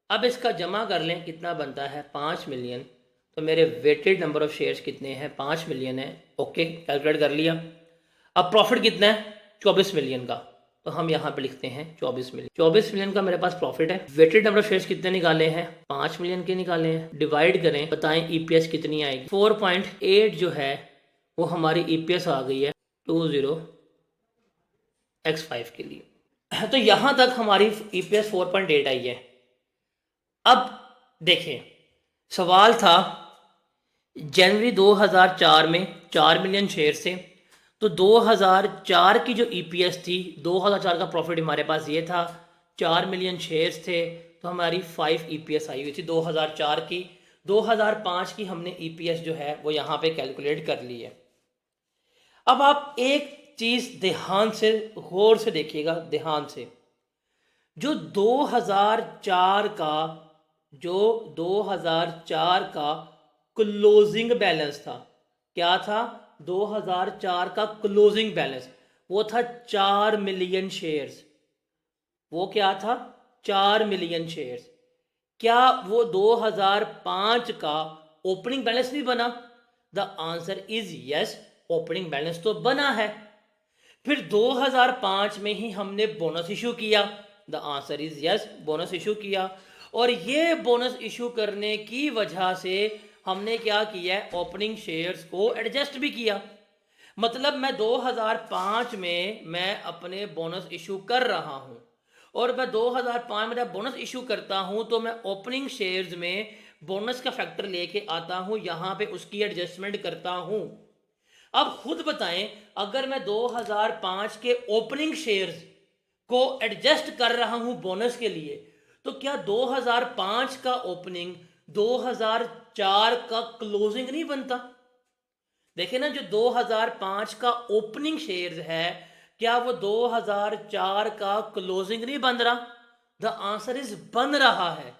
अब इसका जमा कर लें, कितना बनता है, 5 मिलियन। तो मेरे वेटेड नंबर ऑफ शेयर्स कितने हैं, 5 मिलियन है। ओके, कैलकुलेट कर लिया। अब प्रॉफिट कितना है, 24 मिलियन का। तो हम यहाँ पे लिखते हैं 24 मिलियन। 24 मिलियन का मेरे पास प्रॉफिट है। वेटेड नंबर ऑफ शेयर्स कितने निकाले हैं, 5 मिलियन के निकाले हैं। डिवाइड करें, बताएं ईपीएस कितनी आएगी। 4.8 जो है वो हमारी ईपीएस आ गई है 20x5 के लिए। तो यहां तक हमारी ईपीएस 4.8 आई है। अब देखें, सवाल था जनवरी 2004 में 4 मिलियन शेयर थे, तो 2004 की जो ईपीएस थी, 2004 का प्रॉफिट हमारे पास ये था, 4 मिलियन शेयर्स थे, तो हमारी 5 ईपीएस आई हुई थी 2004 की। 2005 की हमने ईपीएस जो है वो यहाँ पे कैलकुलेट कर ली है। अब आप एक चीज ध्यान से गौर से देखिएगा, ध्यान से, जो 2004 का क्लोजिंग बैलेंस था, क्या था, 2004 का क्लोजिंग बैलेंस वो था 4 मिलियन शेयर्स। वो क्या था, 4 मिलियन शेयर्स। क्या वो 2005 का ओपनिंग बैलेंस भी बना? The answer is yes, opening balance तो बना है। फिर 2005 में ही हमने बोनस इशू किया, the answer is yes, bonus issue किया। और ये बोनस इशू करने की वजह से हमने क्या किया है, ओपनिंग शेयर्स को एडजस्ट भी किया। मतलब मैं 2005 में मैं अपने बोनस इशू कर रहा हूं, और मैं 2005 में जब बोनस इशू करता हूं तो मैं ओपनिंग शेयर्स में बोनस का फैक्टर लेके आता हूं, यहां पे उसकी एडजस्टमेंट करता हूं। अब खुद बताएं, अगर मैं 2005 के ओपनिंग शेयर्स को एडजस्ट कर रहा हूं बोनस के लिए, तो क्या 2005 का ओपनिंग 2004 का क्लोजिंग नहीं बनता? देखिए ना, जो 2005 का ओपनिंग शेयर्स है, क्या वो 2004 का क्लोजिंग नहीं बन रहा? द आंसर इज बन रहा है।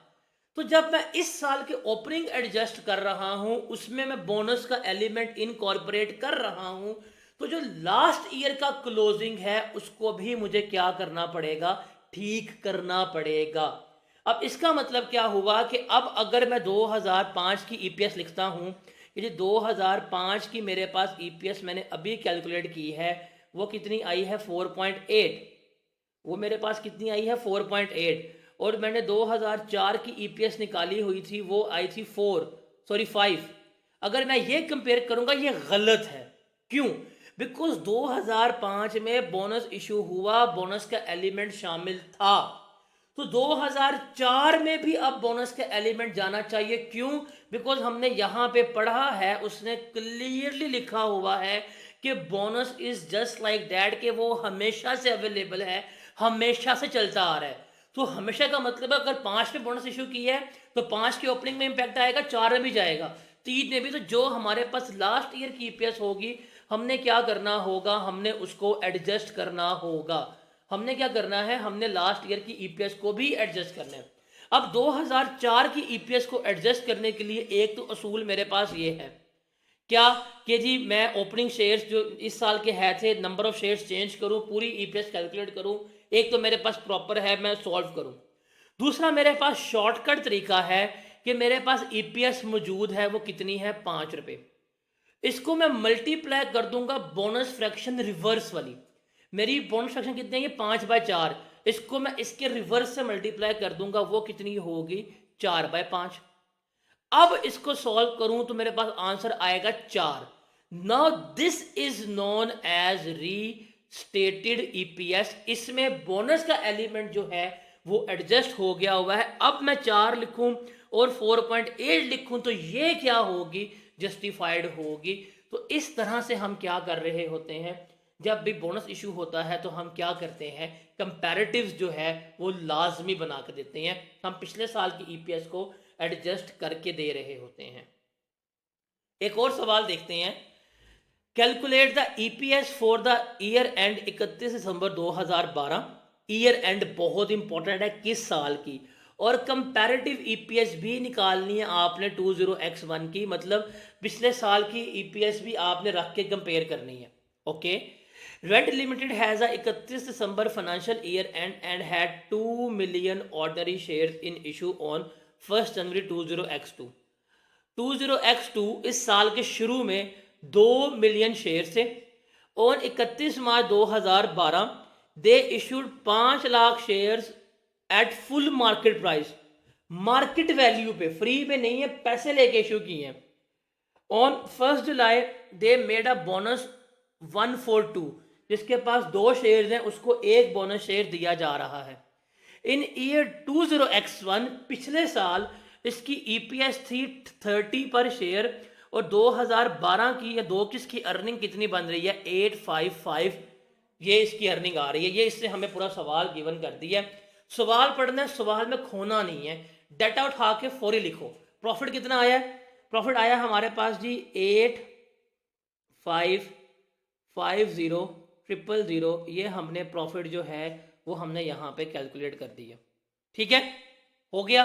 तो जब मैं इस साल के ओपनिंग एडजस्ट कर रहा हूं, उसमें मैं बोनस का एलिमेंट इनकॉर्पोरेट कर रहा हूं, तो जो लास्ट ईयर का क्लोजिंग है उसको भी मुझे क्या करना पड़ेगा, ठीक करना पड़ेगा। अब इसका मतलब क्या हुआ कि अब अगर मैं 2005 की ईपीएस लिखता हूँ, ये 2005 की मेरे पास ईपीएस मैंने अभी कैलकुलेट की है, वो कितनी आई है 4.8। वो मेरे पास कितनी आई है 4.8। और मैंने 2004 की ईपीएस निकाली हुई थी, वो आई थी 5। अगर मैं ये कंपेयर करूंगा ये गलत है। क्यों? बिकॉज 2005 में बोनस इशू हुआ, बोनस का एलिमेंट शामिल था, तो 2004 में भी अब बोनस का एलिमेंट जाना चाहिए। क्यों? बिकॉज हमने यहां पे पढ़ा है, उसने क्लियरली लिखा हुआ है कि bonus is just like that, कि वो हमेशा से अवेलेबल है, हमेशा से चलता आ रहा है। तो हमेशा का मतलब है अगर 5 में बोनस इशू की है तो 5 की ओपनिंग में इंपैक्ट आएगा, 4 में भी जाएगा, 3 में भी। तो जो हमारे पास लास्ट ईयर की ईपीएस होगी, हमने क्या करना होगा, हमने उसको एडजस्ट करना होगा। हमने क्या करना है, हमने लास्ट ईयर की ईपीएस को भी एडजस्ट करना है। अब 2004 की ईपीएस को एडजस्ट करने के लिए एक तो असूल मेरे पास ये है, क्या कि जी मैं ओपनिंग शेयर्स जो इस साल के है थे, नंबर ऑफ शेयर्स चेंज करूं, पूरी ईपीएस कैलकुलेट करूं। एक तो मेरे पास प्रॉपर है, मैं सॉल्व करूं। दूसरा मेरे पास शॉर्टकट तरीका है कि मेरे पास ईपीएस मौजूद है, वो कितनी है 5 रुपए। इसको मैं मल्टीप्लाई कर दूंगा बोनस फ्रैक्शन रिवर्स वाली। मेरी बोनस फ्रैक्शन कितनी है, ये 5/4। इसको मैं इसके रिवर्स से मल्टीप्लाई कर दूंगा, वो कितनी होगी 4/5। अब इसको सॉल्व करूं तो मेरे पास आंसर आएगा 4। Now this is known as restated EPS. इसमें बोनस का एलिमेंट जो है वो एडजस्ट हो गया हुआ है। अब मैं 4 लिखूं और 4.8 लिखूं तो ये क्या होगी, जस्टिफाइड होगी। तो इस तरह से हम क्या कर रहे होते हैं, जब भी बोनस इशू होता है तो हम क्या करते हैं, कंपैरेटिव्स जो है वो लाजमी बना कर देते हैं। हम पिछले साल की ईपीएस को एडजस्ट करके दे रहे होते हैं। एक और सवाल देखते हैं, calculate the EPS for the year and 31 December 2012। Year and बहुत इंपॉर्टेंट है, किस साल की। और कंपैरेटिव ईपीएस भी निकालनी है आपने 20x1 की, मतलब पिछले साल की ईपीएस भी आपने रख के कंपेयर करनी है। Okay. Red limited has a 31 December financial year and had 2 million ordinary shares in issue on 1 January 20x2। 20x2 इस साल के शुरू में 2 मिलियन शेयर थे। और 31 March 2012 they issued 5 lakh shares at full market price. Market value पे, free पे नहीं है, पैसे लेके इशू किए हैं। On 1 July they made a bonus 142। जिसके पास 2 शेयर्स हैं उसको एक बोनस शेयर दिया जा रहा है। इन ईयर 20x1 पिछले साल इसकी ईपीएस थी 30 पर शेयर। और 2012 की या 21 की अर्निंग कितनी बन रही है 855। ये इसकी अर्निंग आ रही है। ये इससे हमें पूरा सवाल गिवन कर दिया है। सवाल पढ़ना है, सवाल में खोना नहीं है, डाटा उठा के फौरी लिखो। प्रॉफिट कितना आया है, प्रॉफिट आया हमारे पास जी 8550,000। ये हमने प्रॉफिट जो है वो हमने यहाँ पे कैलकुलेट कर दिया। ठीक है, हो गया।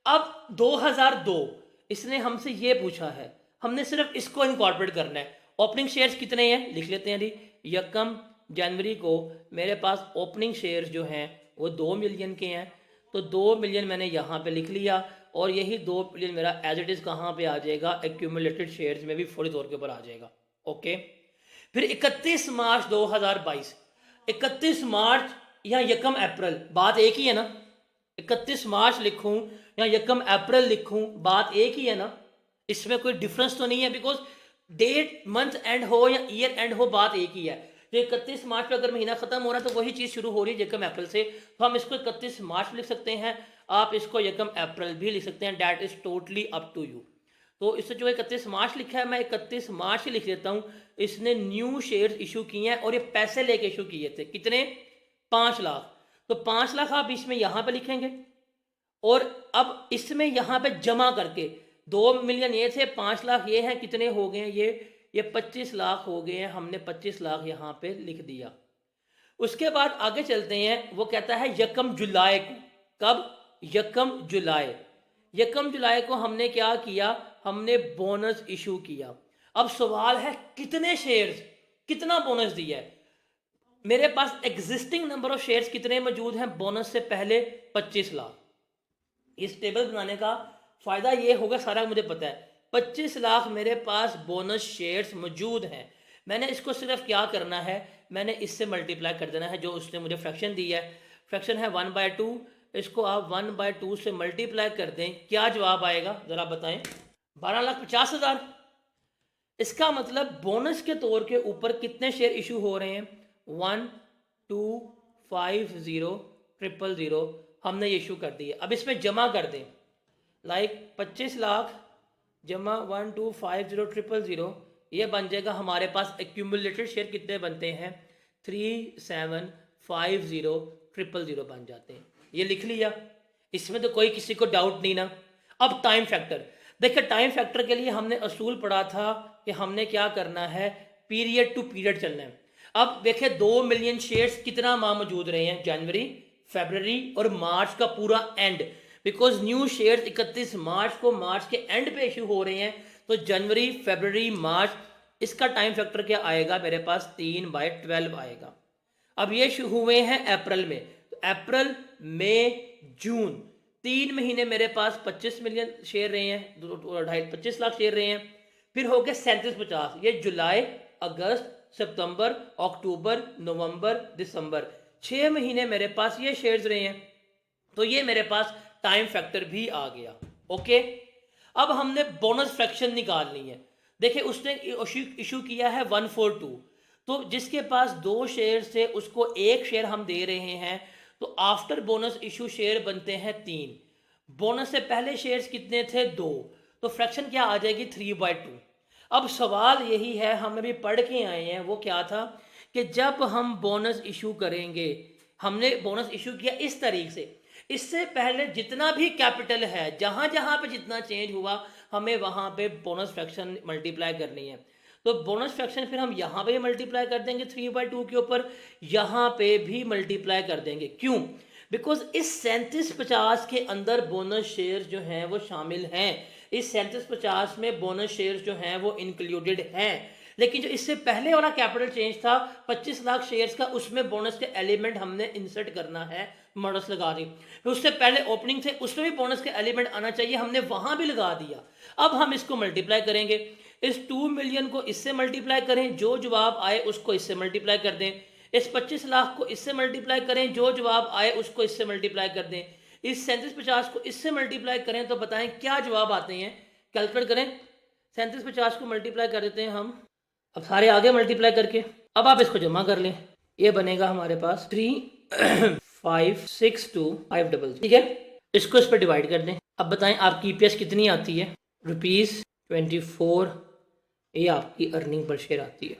अब 2002 इसने हमसे ये पूछा है, हमने सिर्फ इसको इनकॉर्पोरेट करना है। ओपनिंग शेयर्स कितने हैं लिख लेते हैं जी। यकम जनवरी को मेरे पास ओपनिंग शेयर्स जो हैं वो 2 मिलियन के हैं, तो 2 मिलियन मैंने यहाँ पे लिख लिया। और यही 2 मिलियन मेरा एज इट इज़ कहाँ पे आ जाएगा, एक्यूमुलेटेड शेयर्स में भी फौरी तौर के ऊपर आ जाएगा। ओके। फिर 31 मार्च 2022, 31 मार्च या यकम अप्रैल, बात एक ही है ना। 31 मार्च लिखूं या यकम अप्रैल लिखूं, बात एक ही है ना, इसमें कोई डिफरेंस तो नहीं है। बिकॉज डेट मंथ एंड हो या ईयर एंड हो, बात एक ही है। तो 31 मार्च पे अगर महीना खत्म हो रहा है तो वही चीज़ शुरू हो रही है यकम अप्रैल से, तो हम इसको 31 मार्च लिख सकते हैं, आप इसको यकम अप्रैल भी लिख सकते हैं। That is totally up to you. तो इससे जो 31 मार्च लिखा है मैं 31 मार्च ही लिख देता हूँ। इसने न्यू शेयर्स इशू किए हैं और ये पैसे लेके इशू किए थे, कितने 5 लाख। तो 5 लाख आप इसमें यहाँ पे लिखेंगे और अब इसमें यहाँ पे जमा करके 2 मिलियन ये थे, 5 लाख ये हैं, कितने हो गए हैं ये 25 लाख हो गए हैं। हमने 25 लाख यहाँ पे लिख दिया। उसके बाद आगे चलते हैं, वो कहता है यकम जुलाई को, कब, यकम जुलाई। यकम जुलाई को हमने क्या किया, हमने बोनस इशू किया। अब सवाल है कितने शेयर्स, कितना बोनस दिया है। मेरे पास एग्जिस्टिंग नंबर ऑफ शेयर्स कितने मौजूद हैं बोनस से पहले 25 लाख। इस टेबल बनाने का फायदा ये होगा, सारा मुझे पता है 25 लाख मेरे पास बोनस शेयर्स मौजूद हैं। मैंने इसको सिर्फ क्या करना है, मैंने इससे मल्टीप्लाई कर देना है जो उसने मुझे फ्रैक्शन दी है। फ्रैक्शन है 1/2, इसको आप 1/2 से मल्टीप्लाई कर दें, क्या जवाब आएगा ज़रा बताएं? 12,50,000। इसका मतलब बोनस के तौर के ऊपर कितने शेयर इशू हो रहे हैं? 1 2 5 0 0 0 हमने ये इशू कर दिए। अब इसमें जमा कर दें, लाइक 25 लाख जमा 1 2 5 0 0 0, ये बन जाएगा हमारे पास एक्यूमुलेटेड शेयर कितने बनते हैं? 3 7 5 0 0 0 बन जाते हैं। ये लिख लिया, इसमें तो कोई किसी को डाउट नहीं ना। अब टाइम फैक्टर देखिए, टाइम फैक्टर के लिए हमने असूल पढ़ा था कि हमने क्या करना है, पीरियड टू पीरियड चलना है। अब देखिए 2 मिलियन शेयर्स कितना माह मौजूद रहे हैं? जनवरी, फरवरी और मार्च का पूरा एंड, बिकॉज न्यू शेयर्स 31 मार्च को मार्च के एंड पे इशू हो रहे हैं। तो जनवरी, फरवरी, मार्च, इसका टाइम फैक्टर क्या आएगा मेरे पास? 3/12 आएगा। अब ये शुरू हुए हैं अप्रैल में, तो अप्रैल, मई, जून, 3 महीने मेरे पास 25 मिलियन शेयर रहे हैं, 25 लाख शेयर रहे हैं। फिर हो गए 3750, ये जुलाई, अगस्त, सितंबर, अक्टूबर, नवंबर, दिसंबर, 6 महीने मेरे पास ये शेयर्स रहे हैं। तो ये मेरे पास टाइम फैक्टर भी आ गया। ओके, अब हमने बोनस फ्रैक्शन निकालनी है। देखिए उसने इशू किया है 142, तो जिसके पास 2 शेयर से उसको 1 शेयर हम दे रहे हैं, तो आफ्टर बोनस इशू शेयर बनते हैं 3। बोनस से पहले शेयर्स कितने थे? 2। तो फ्रैक्शन क्या आ जाएगी? 3/2। अब सवाल यही है, हम अभी पढ़ के आए हैं, वो क्या था कि जब हम बोनस इशू करेंगे, हमने बोनस इशू किया इस तरीके से, इससे पहले जितना भी कैपिटल है, जहां जहां पे जितना चेंज हुआ, हमें वहां पे बोनस फ्रैक्शन मल्टीप्लाई करनी है। तो बोनस फ्रैक्शन फिर हम यहाँ पे मल्टीप्लाई कर देंगे 3/2 के ऊपर, यहाँ पे भी मल्टीप्लाई कर देंगे। क्यों? बिकॉज इस 3750 के अंदर बोनस शेयर जो हैं वो शामिल हैं। इस 3750 में बोनस शेयर जो हैं वो इंक्लूडेड हैं। लेकिन जो इससे पहले वाला कैपिटल चेंज था 25 लाख शेयर्स का, उसमें बोनस के एलिमेंट हमने इंसर्ट करना है, मॉडल्स लगा दी। फिर उससे पहले ओपनिंग थे, उसमें भी बोनस के एलिमेंट आना चाहिए, हमने वहां भी लगा दिया। अब हम इसको मल्टीप्लाई करेंगे, इस 2 मिलियन को इससे मल्टीप्लाई करें, जो जवाब आए उसको इससे मल्टीप्लाई कर दें। इस 25 लाख को इससे मल्टीप्लाई करें, जो जवाब आए उसको इससे मल्टीप्लाई कर दें। इस 3750 को इससे मल्टीप्लाई करें, तो बताएं क्या जवाब आते हैं? कैलकुलेट करें, 3750 को मल्टीप्लाई कर देते हैं हम। अब सारे आगे मल्टीप्लाई करके, अब आप इसको जमा कर लें, ये बनेगा हमारे पास 3,562,500। ठीक है, इसको इस पर डिवाइड कर दें। अब बताएं आपकी ईपीएस कितनी आती है? ₹24, ये आपकी अर्निंग पर शेयर आती है।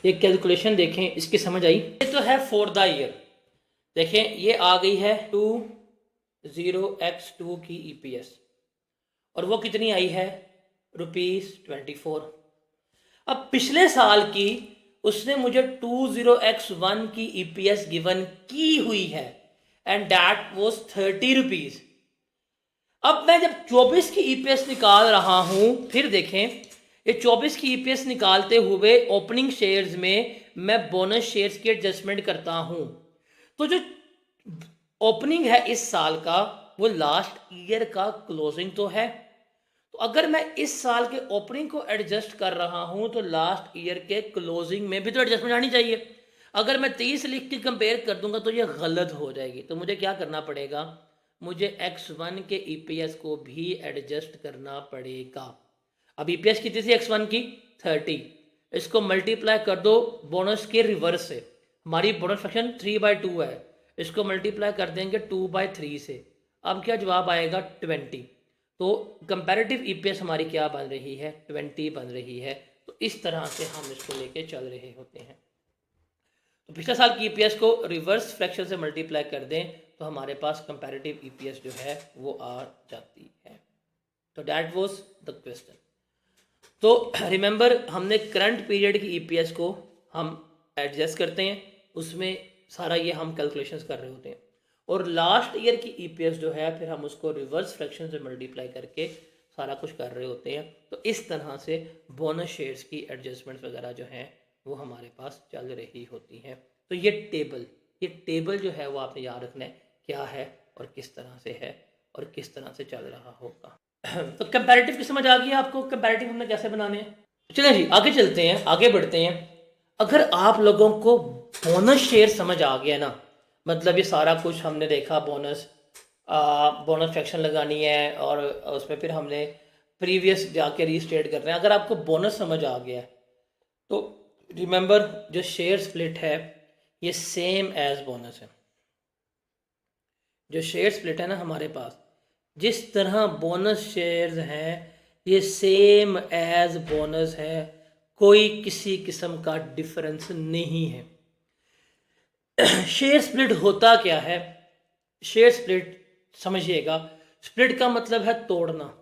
ये कैलकुलेशन देखें, इसकी समझ आई? ये तो है फॉर द ईयर, देखें ये आ गई है 20x2 की ईपीएस, और वो कितनी आई है? ₹24। अब पिछले साल की उसने मुझे 20x1 की ईपीएस गिवन की हुई है, एंड दैट वाज ₹30। अब मैं जब 24 की ईपीएस निकाल रहा हूं, फिर देखें ये 24 की ईपीएस निकालते हुए ओपनिंग शेयर्स में मैं बोनस शेयर्स की एडजस्टमेंट करता हूं। तो जो ओपनिंग है इस साल का, वो लास्ट ईयर का क्लोजिंग तो है। तो अगर मैं इस साल के ओपनिंग को एडजस्ट कर रहा हूं, तो लास्ट ईयर के क्लोजिंग में भी तो एडजस्टमेंट आनी चाहिए। अगर मैं 30 लिख के कंपेयर कर दूंगा तो ये गलत हो जाएगी। तो मुझे क्या करना पड़ेगा? मुझे x1 के ईपीएस को भी एडजस्ट करना पड़ेगा। अब ईपीएस कितनी थी x1 की? 30। इसको मल्टीप्लाई कर दो बोनस के रिवर्स से, हमारी बोनस फ्रैक्शन 3/2 है, इसको मल्टीप्लाई कर देंगे 2/3 से। अब क्या जवाब आएगा? 20। तो कंपैरेटिव ईपीएस हमारी क्या बन रही है? 20 बन रही है। तो इस तरह से हम इसको लेके चल रहे होते हैं। तो पिछले साल की ईपीएस को रिवर्स फ्रैक्शन से मल्टीप्लाई कर दें, तो हमारे पास कंपैरेटिव ईपीएस जो है वो आ जाती है। तो दैट वाज द क्वेश्चन। तो रिमेंबर, हमने करंट पीरियड की ईपीएस को हम एडजस्ट करते हैं, उसमें सारा ये हम कैलकुलेशंस कर रहे होते हैं, और लास्ट ईयर की ईपीएस जो है फिर हम उसको रिवर्स फ्रैक्शन से मल्टीप्लाई करके सारा कुछ कर रहे होते हैं। तो इस तरह से बोनस शेयर्स की एडजस्टमेंट्स वगैरह जो हैं वो हमारे पास चल रही होती हैं। तो ये टेबल जो है वो आपने याद रखना है क्या है और किस तरह से है और किस तरह से चल रहा होगा। तो कंपैरेटिव की समझ आ गई आपको, कंपैरेटिव हमने कैसे बनाने हैं। चलिए जी आगे चलते हैं, आगे बढ़ते हैं। अगर आप लोगों को बोनस शेयर समझ आ गया ना, मतलब ये सारा कुछ हमने देखा, बोनस फ्रैक्शन लगानी है और उसमें फिर हमने प्रीवियस जाके रीस्टेट करना है। अगर आपको बोनस समझ आ गया है तो रिमेंबर जो शेयर स्प्लिट है ये सेम एज बोनस है। जो शेयर स्प्लिट है ना हमारे पास, जिस तरह बोनस शेयर्स हैं ये सेम एज बोनस है, कोई किसी किस्म का डिफरेंस नहीं है। शेयर स्प्लिट होता क्या है? शेयर स्प्लिट समझिएगा, स्प्लिट का मतलब है तोड़ना,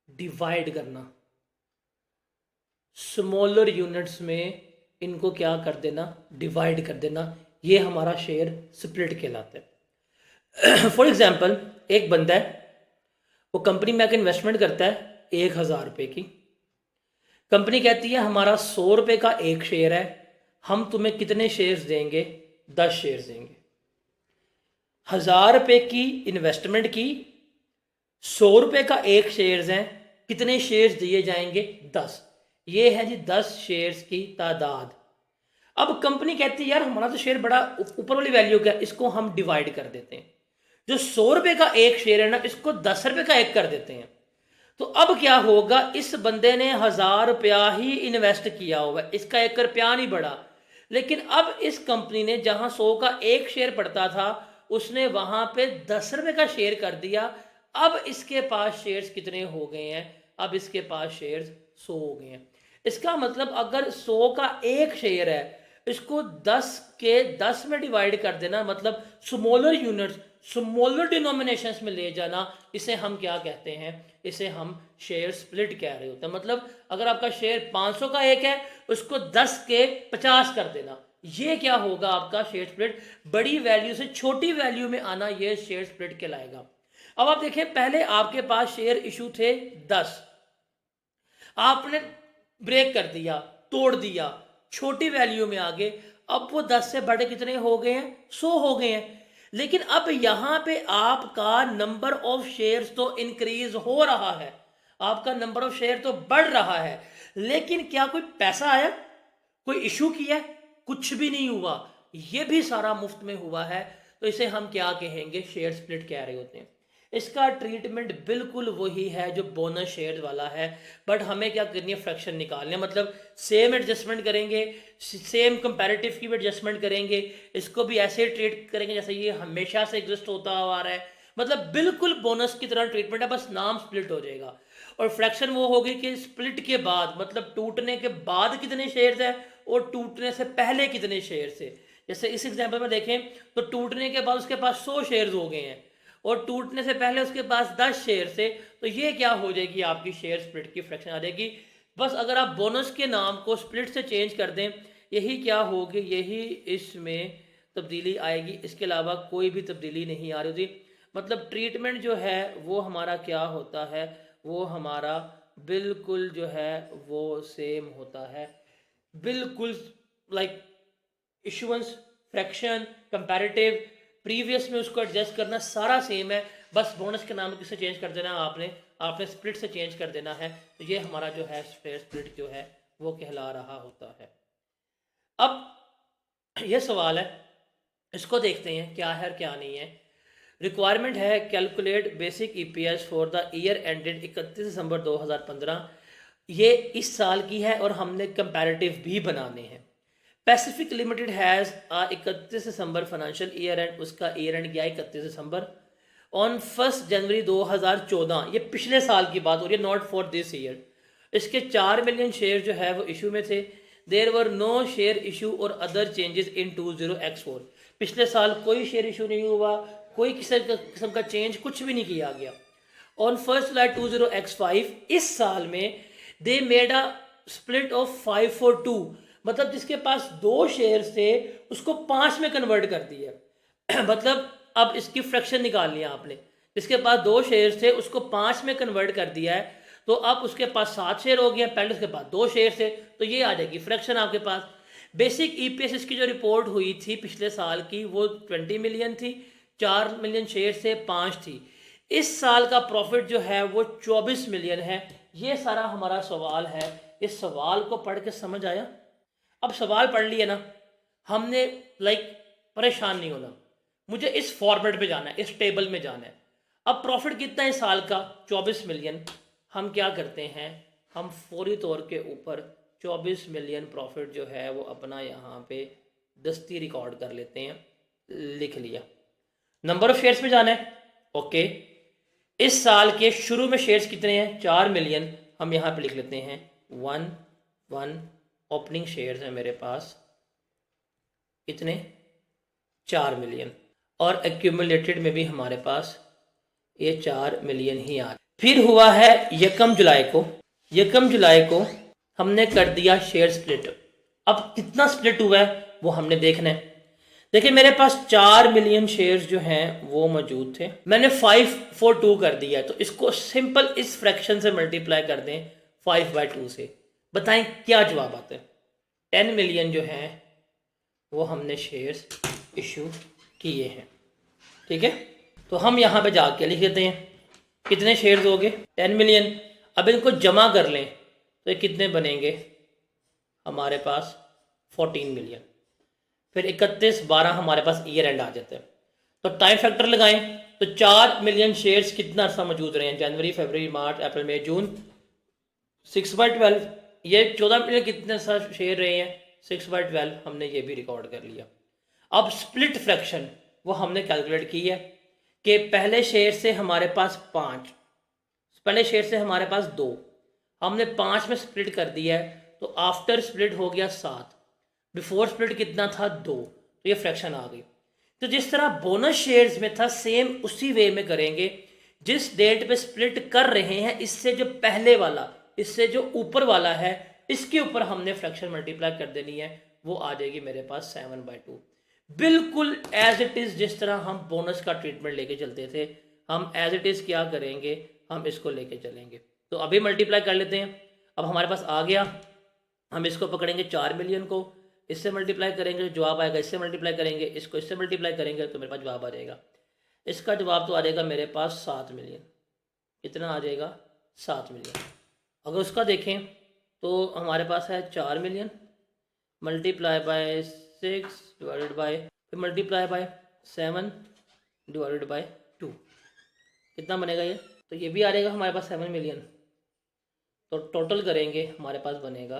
डिवाइड करना, स्मॉलर यूनिट्स में इनको क्या कर देना, डिवाइड कर देना, ये हमारा शेयर स्प्लिट कहलाता है। फॉर एग्जाम्पल एक बंदा है, वो कंपनी में आकर इन्वेस्टमेंट करता है 1000 रुपये की। कंपनी कहती है हमारा 100 रुपये का एक शेयर है, हम तुम्हें कितने शेयर्स देंगे? 10 शेयर्स देंगे। 1000 रुपये की इन्वेस्टमेंट की, 100 रुपये का एक शेयर्स हैं, कितने शेयर्स दिए जाएंगे? 10। ये है जी 10 शेयर्स की तादाद। अब कंपनी कहती है यार हमारा तो शेयर बड़ा ऊपर वाली वैल्यू का है, इसको हम डिवाइड कर देते हैं। जो 100 रुपये का एक शेयर है ना, इसको 10 रुपये का एक कर देते हैं। तो अब क्या होगा, इस बंदे ने 1000 रुपया ही इन्वेस्ट किया हुआ है, इसका 1 रुपया नहीं बढ़ा। लेकिन अब इस कंपनी ने जहां 100 का एक शेयर पड़ता था, उसने वहां पे 10 रुपये का शेयर कर दिया। अब इसके पास शेयर्स कितने हो गए हैं? अब इसके पास शेयर्स 100 हो गए हैं। इसका मतलब अगर 100 का एक शेयर है, इसको 10 के 10 में डिवाइड कर देना, मतलब स्मॉलर यूनिट्स, स्मॉलर डिनोमिनेशंस में ले जाना, इसे हम क्या कहते हैं? इसे हम शेयर स्प्लिट कह रहे होते हैं। मतलब अगर आपका शेयर 500 का एक है, उसको 10 के 50 कर देना, ये क्या होगा? आपका शेयर स्प्लिट। बड़ी वैल्यू से छोटी वैल्यू में आना, ये शेयर स्प्लिट कहलाएगा। अब आप देखें, पहले आपके पास शेयर इशू थे 10, आपने ब्रेक कर दिया, तोड़ दिया, छोटी वैल्यू में आ गए। अब वो 10 से बढ़े कितने हो गए हैं? 100 हो गए हैं। लेकिन अब यहां पे आपका नंबर ऑफ शेयर्स तो इंक्रीज हो रहा है, आपका नंबर ऑफ शेयर तो बढ़ रहा है, लेकिन क्या कोई पैसा आया? कोई इशू किया? कुछ भी नहीं हुआ, ये भी सारा मुफ्त में हुआ है। तो इसे हम क्या कहेंगे? शेयर स्प्लिट कह रहे होते हैं। इसका ट्रीटमेंट बिल्कुल वही है जो बोनस शेयर वाला है, बट हमें क्या करनी है? फ्रैक्शन निकालनी है। मतलब सेम एडजस्टमेंट करेंगे, सेम कंपैरेटिव की भी एडजस्टमेंट करेंगे, इसको भी ऐसे ट्रीट करेंगे जैसे ये हमेशा से एग्जिस्ट होता आ रहा है। मतलब बिल्कुल बोनस की तरह ट्रीटमेंट है, बस नाम स्प्लिट हो जाएगा। और फ्रैक्शन वो होगी कि स्प्लिट के बाद, मतलब टूटने के बाद कितने शेयर्स है और टूटने से पहले कितने शेयर्स थे। जैसे इस एग्जांपल में देखें तो टूटने के बाद उसके पास 100 शेयर्स हो गए हैं और टूटने से पहले उसके पास 10 शेयर थे। तो ये क्या हो जाएगी? आपकी शेयर स्प्लिट की फ्रैक्शन आ जाएगी। बस अगर आप बोनस के नाम को स्प्लिट से चेंज कर दें, यही क्या होगी, यही इसमें तब्दीली आएगी। इसके अलावा कोई भी तब्दीली नहीं आ रही होती। मतलब ट्रीटमेंट जो है वो हमारा क्या होता है, वो हमारा बिल्कुल जो है वो सेम होता है, बिल्कुल like issuance, fraction, comparative, previous में उसको एडजस्ट करना सारा सेम है। बस बोनस के नाम किसे चेंज कर देना, आपने स्प्लिट से चेंज कर देना है। तो ये हमारा जो है स्प्लिट जो है वो कहला रहा होता है। अब ये सवाल है, इसको देखते हैं क्या है और क्या नहीं है। रिक्वायरमेंट है calculate basic EPS for the year ended 31 दिसंबर 2015। ये इस साल की है और हमने कंपैरेटिव भी बनाने हैं। Pacific limited has 31 December financial year end, उसका ईयर एंड गया 31 दिसंबर। ऑन 1 जनवरी 2014, ये पिछले साल की बात हो रही है, नॉट फॉर दिस ईयर। इसके 4 मिलियन शेयर जो है वो इशू में थे। There were no share issue और अदर चेंजेस इन 20x4। पिछले साल कोई शेयर इशू नहीं हुआ, कोई किस्म का चेंज कुछ भी नहीं किया गया। ऑन 1 जुलाई 20x5, इस साल में दे मेड अ स्प्लिट ऑफ 542, मतलब जिसके पास 2 शेयर्स थे उसको 5 में कन्वर्ट कर दिया। मतलब अब इसकी फ्रैक्शन निकालनी है आपने। जिसके पास 2 शेयर्स थे उसको 5 में कन्वर्ट कर दिया है, तो अब उसके पास 7 शेयर हो गया, पहले उसके पास 2 शेयर थे, तो ये आ जाएगी फ्रैक्शन आपके पास। बेसिक ईपीएस इसकी जो रिपोर्ट हुई थी पिछले साल की वो 20 मिलियन थी, 4 मिलियन शेयर से 5 थी। इस साल का प्रॉफिट जो है वो 24 मिलियन है। ये सारा हमारा सवाल है। इस सवाल को पढ़ के समझ आया? अब सवाल पढ़ लिया ना, हमने परेशान नहीं होना, मुझे इस फॉर्मेट पे जाना है, इस टेबल में जाना है। अब प्रॉफिट कितना है साल का? 24 मिलियन। हम क्या करते हैं, हम फौरी तौर के ऊपर 24 मिलियन प्रॉफिट जो है वो अपना यहाँ पे दस्ती रिकॉर्ड कर लेते हैं। लिख लिया। नंबर ऑफ शेयर्स में जाना है। ओके, इस साल के शुरू में शेयर्स कितने हैं? 4 मिलियन। हम यहाँ पे लिख लेते हैं 1 ओपनिंग शेयर्स है मेरे पास कितने? 4 मिलियन। और एक्यूमुलेटेड में भी हमारे पास ये 4 मिलियन ही आ। फिर हुआ है यकम जुलाई को हमने कर दिया शेयर स्प्लिट। अब कितना स्प्लिट हुआ है वो हमने देखना है। देखिए मेरे पास 4 मिलियन शेयर्स जो हैं वो मौजूद थे, मैंने 5/2 कर दिया है। तो इसको सिंपल इस फ्रैक्शन से मल्टीप्लाई कर दें 5/2 से। बताएं क्या जवाब आता है? 10 मिलियन जो हैं वो हमने शेयर्स इशू किए हैं। ठीक है, तो हम यहाँ पे जाके लिख देते हैं कितने शेयर्स हो गए? 10 मिलियन। अब इनको जमा कर लें तो ये कितने बनेंगे हमारे पास? 14 मिलियन। फिर 31/12 हमारे पास ईयर एंड आ जाता है। तो टाइम फैक्टर लगाएं तो 4 मिलियन शेयर्स कितना अर्सा मौजूद रहे हैं? जनवरी, फरवरी, मार्च, अप्रैल, मई, जून। 6/12 ये 14 मिलियन कितने शेयर रहे हैं? 6/12 हमने ये भी रिकॉर्ड कर लिया। अब स्प्लिट फ्रैक्शन वो हमने कैलकुलेट की है कि पहले शेयर से हमारे पास 5, पहले शेयर से हमारे पास 2, हमने 5 में स्प्लिट कर दिया है। तो आफ्टर स्प्लिट हो गया 7, बिफोर स्प्लिट कितना था? 2। तो ये फ्रैक्शन आ गई। तो जिस तरह बोनस शेयर्स में था सेम उसी वे में करेंगे। जिस डेट पे स्प्लिट कर रहे हैं इससे जो पहले वाला, इससे जो ऊपर वाला है, इसके ऊपर हमने फ्रैक्शन मल्टीप्लाई कर देनी है। वो आ जाएगी मेरे पास 7/2। बिल्कुल एज इट इज। जिस तरह हम बोनस का ट्रीटमेंट लेके चलते थे, हम एज इट इज क्या करेंगे, हम इसको लेके चलेंगे। तो अभी मल्टीप्लाई कर लेते हैं। अब हमारे पास आ गया, हम इसको पकड़ेंगे 4 मिलियन को, इससे मल्टीप्लाई करेंगे, जवाब आएगा। इससे मल्टीप्लाई करेंगे, इसको इससे मल्टीप्लाई करेंगे तो मेरे पास जवाब आ जाएगा। इसका जवाब तो आ जाएगा मेरे पास 7 मिलियन। कितना आ जाएगा? 7 मिलियन। अगर उसका देखें तो हमारे पास है 4 million multiply by 6 divided by, फिर मल्टीप्लाई बाय 7 डिवाइडेड बाय 2। कितना बनेगा ये? तो ये भी आ जाएगा हमारे पास 7 मिलियन। तो टोटल करेंगे हमारे पास बनेगा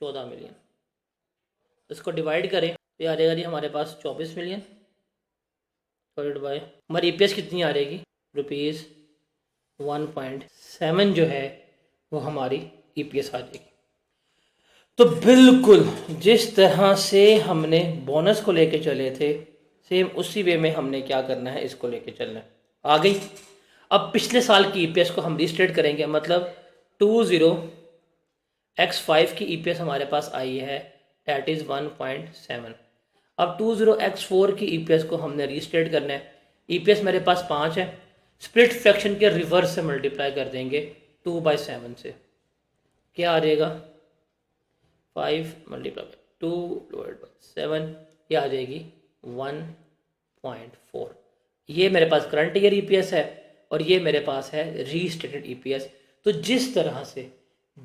14 मिलियन। इसको डिवाइड करें तो ये आ जाएगा जी हमारे पास 24 मिलियन डिवाइडेड बाय, हमारी ईपीएस कितनी आ जाएगी? ₹1.7 जो है वो हमारी ईपीएस आ जाएगी। तो बिल्कुल जिस तरह से हमने बोनस को लेके चले थे सेम उसी वे में हमने क्या करना है, इसको लेके चलना है। आ गई। अब पिछले साल की ईपीएस को हम रीस्टेट करेंगे, मतलब 20x5 की ईपीएस हमारे पास आई है, दैट इज़ 1.7। अब 20x4 की ईपीएस को हमने रीस्टेट करना है। ईपीएस मेरे पास 5 है, स्प्लिट फ्रैक्शन के रिवर्स से मल्टीप्लाई कर देंगे 2/7 से। क्या आ जाएगा? 5 मल्टीप्लाई 2 डिवाइड बाई 7, ये आ जाएगी 1.4। ये मेरे पास करंट ईयर ईपीएस है और ये मेरे पास है रीस्टेटेड ईपीएस। तो जिस तरह से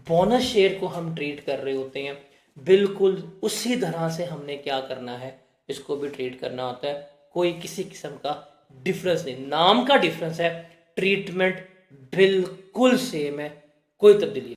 बोनस शेयर को हम ट्रीट कर रहे होते हैं बिल्कुल उसी तरह से हमने क्या करना है, इसको भी ट्रीट करना होता है। कोई किसी किस्म का डिफरेंस नहीं, नाम का डिफरेंस है, ट्रीटमेंट बिल्कुल सेम है, कोई तब्दीली नहीं।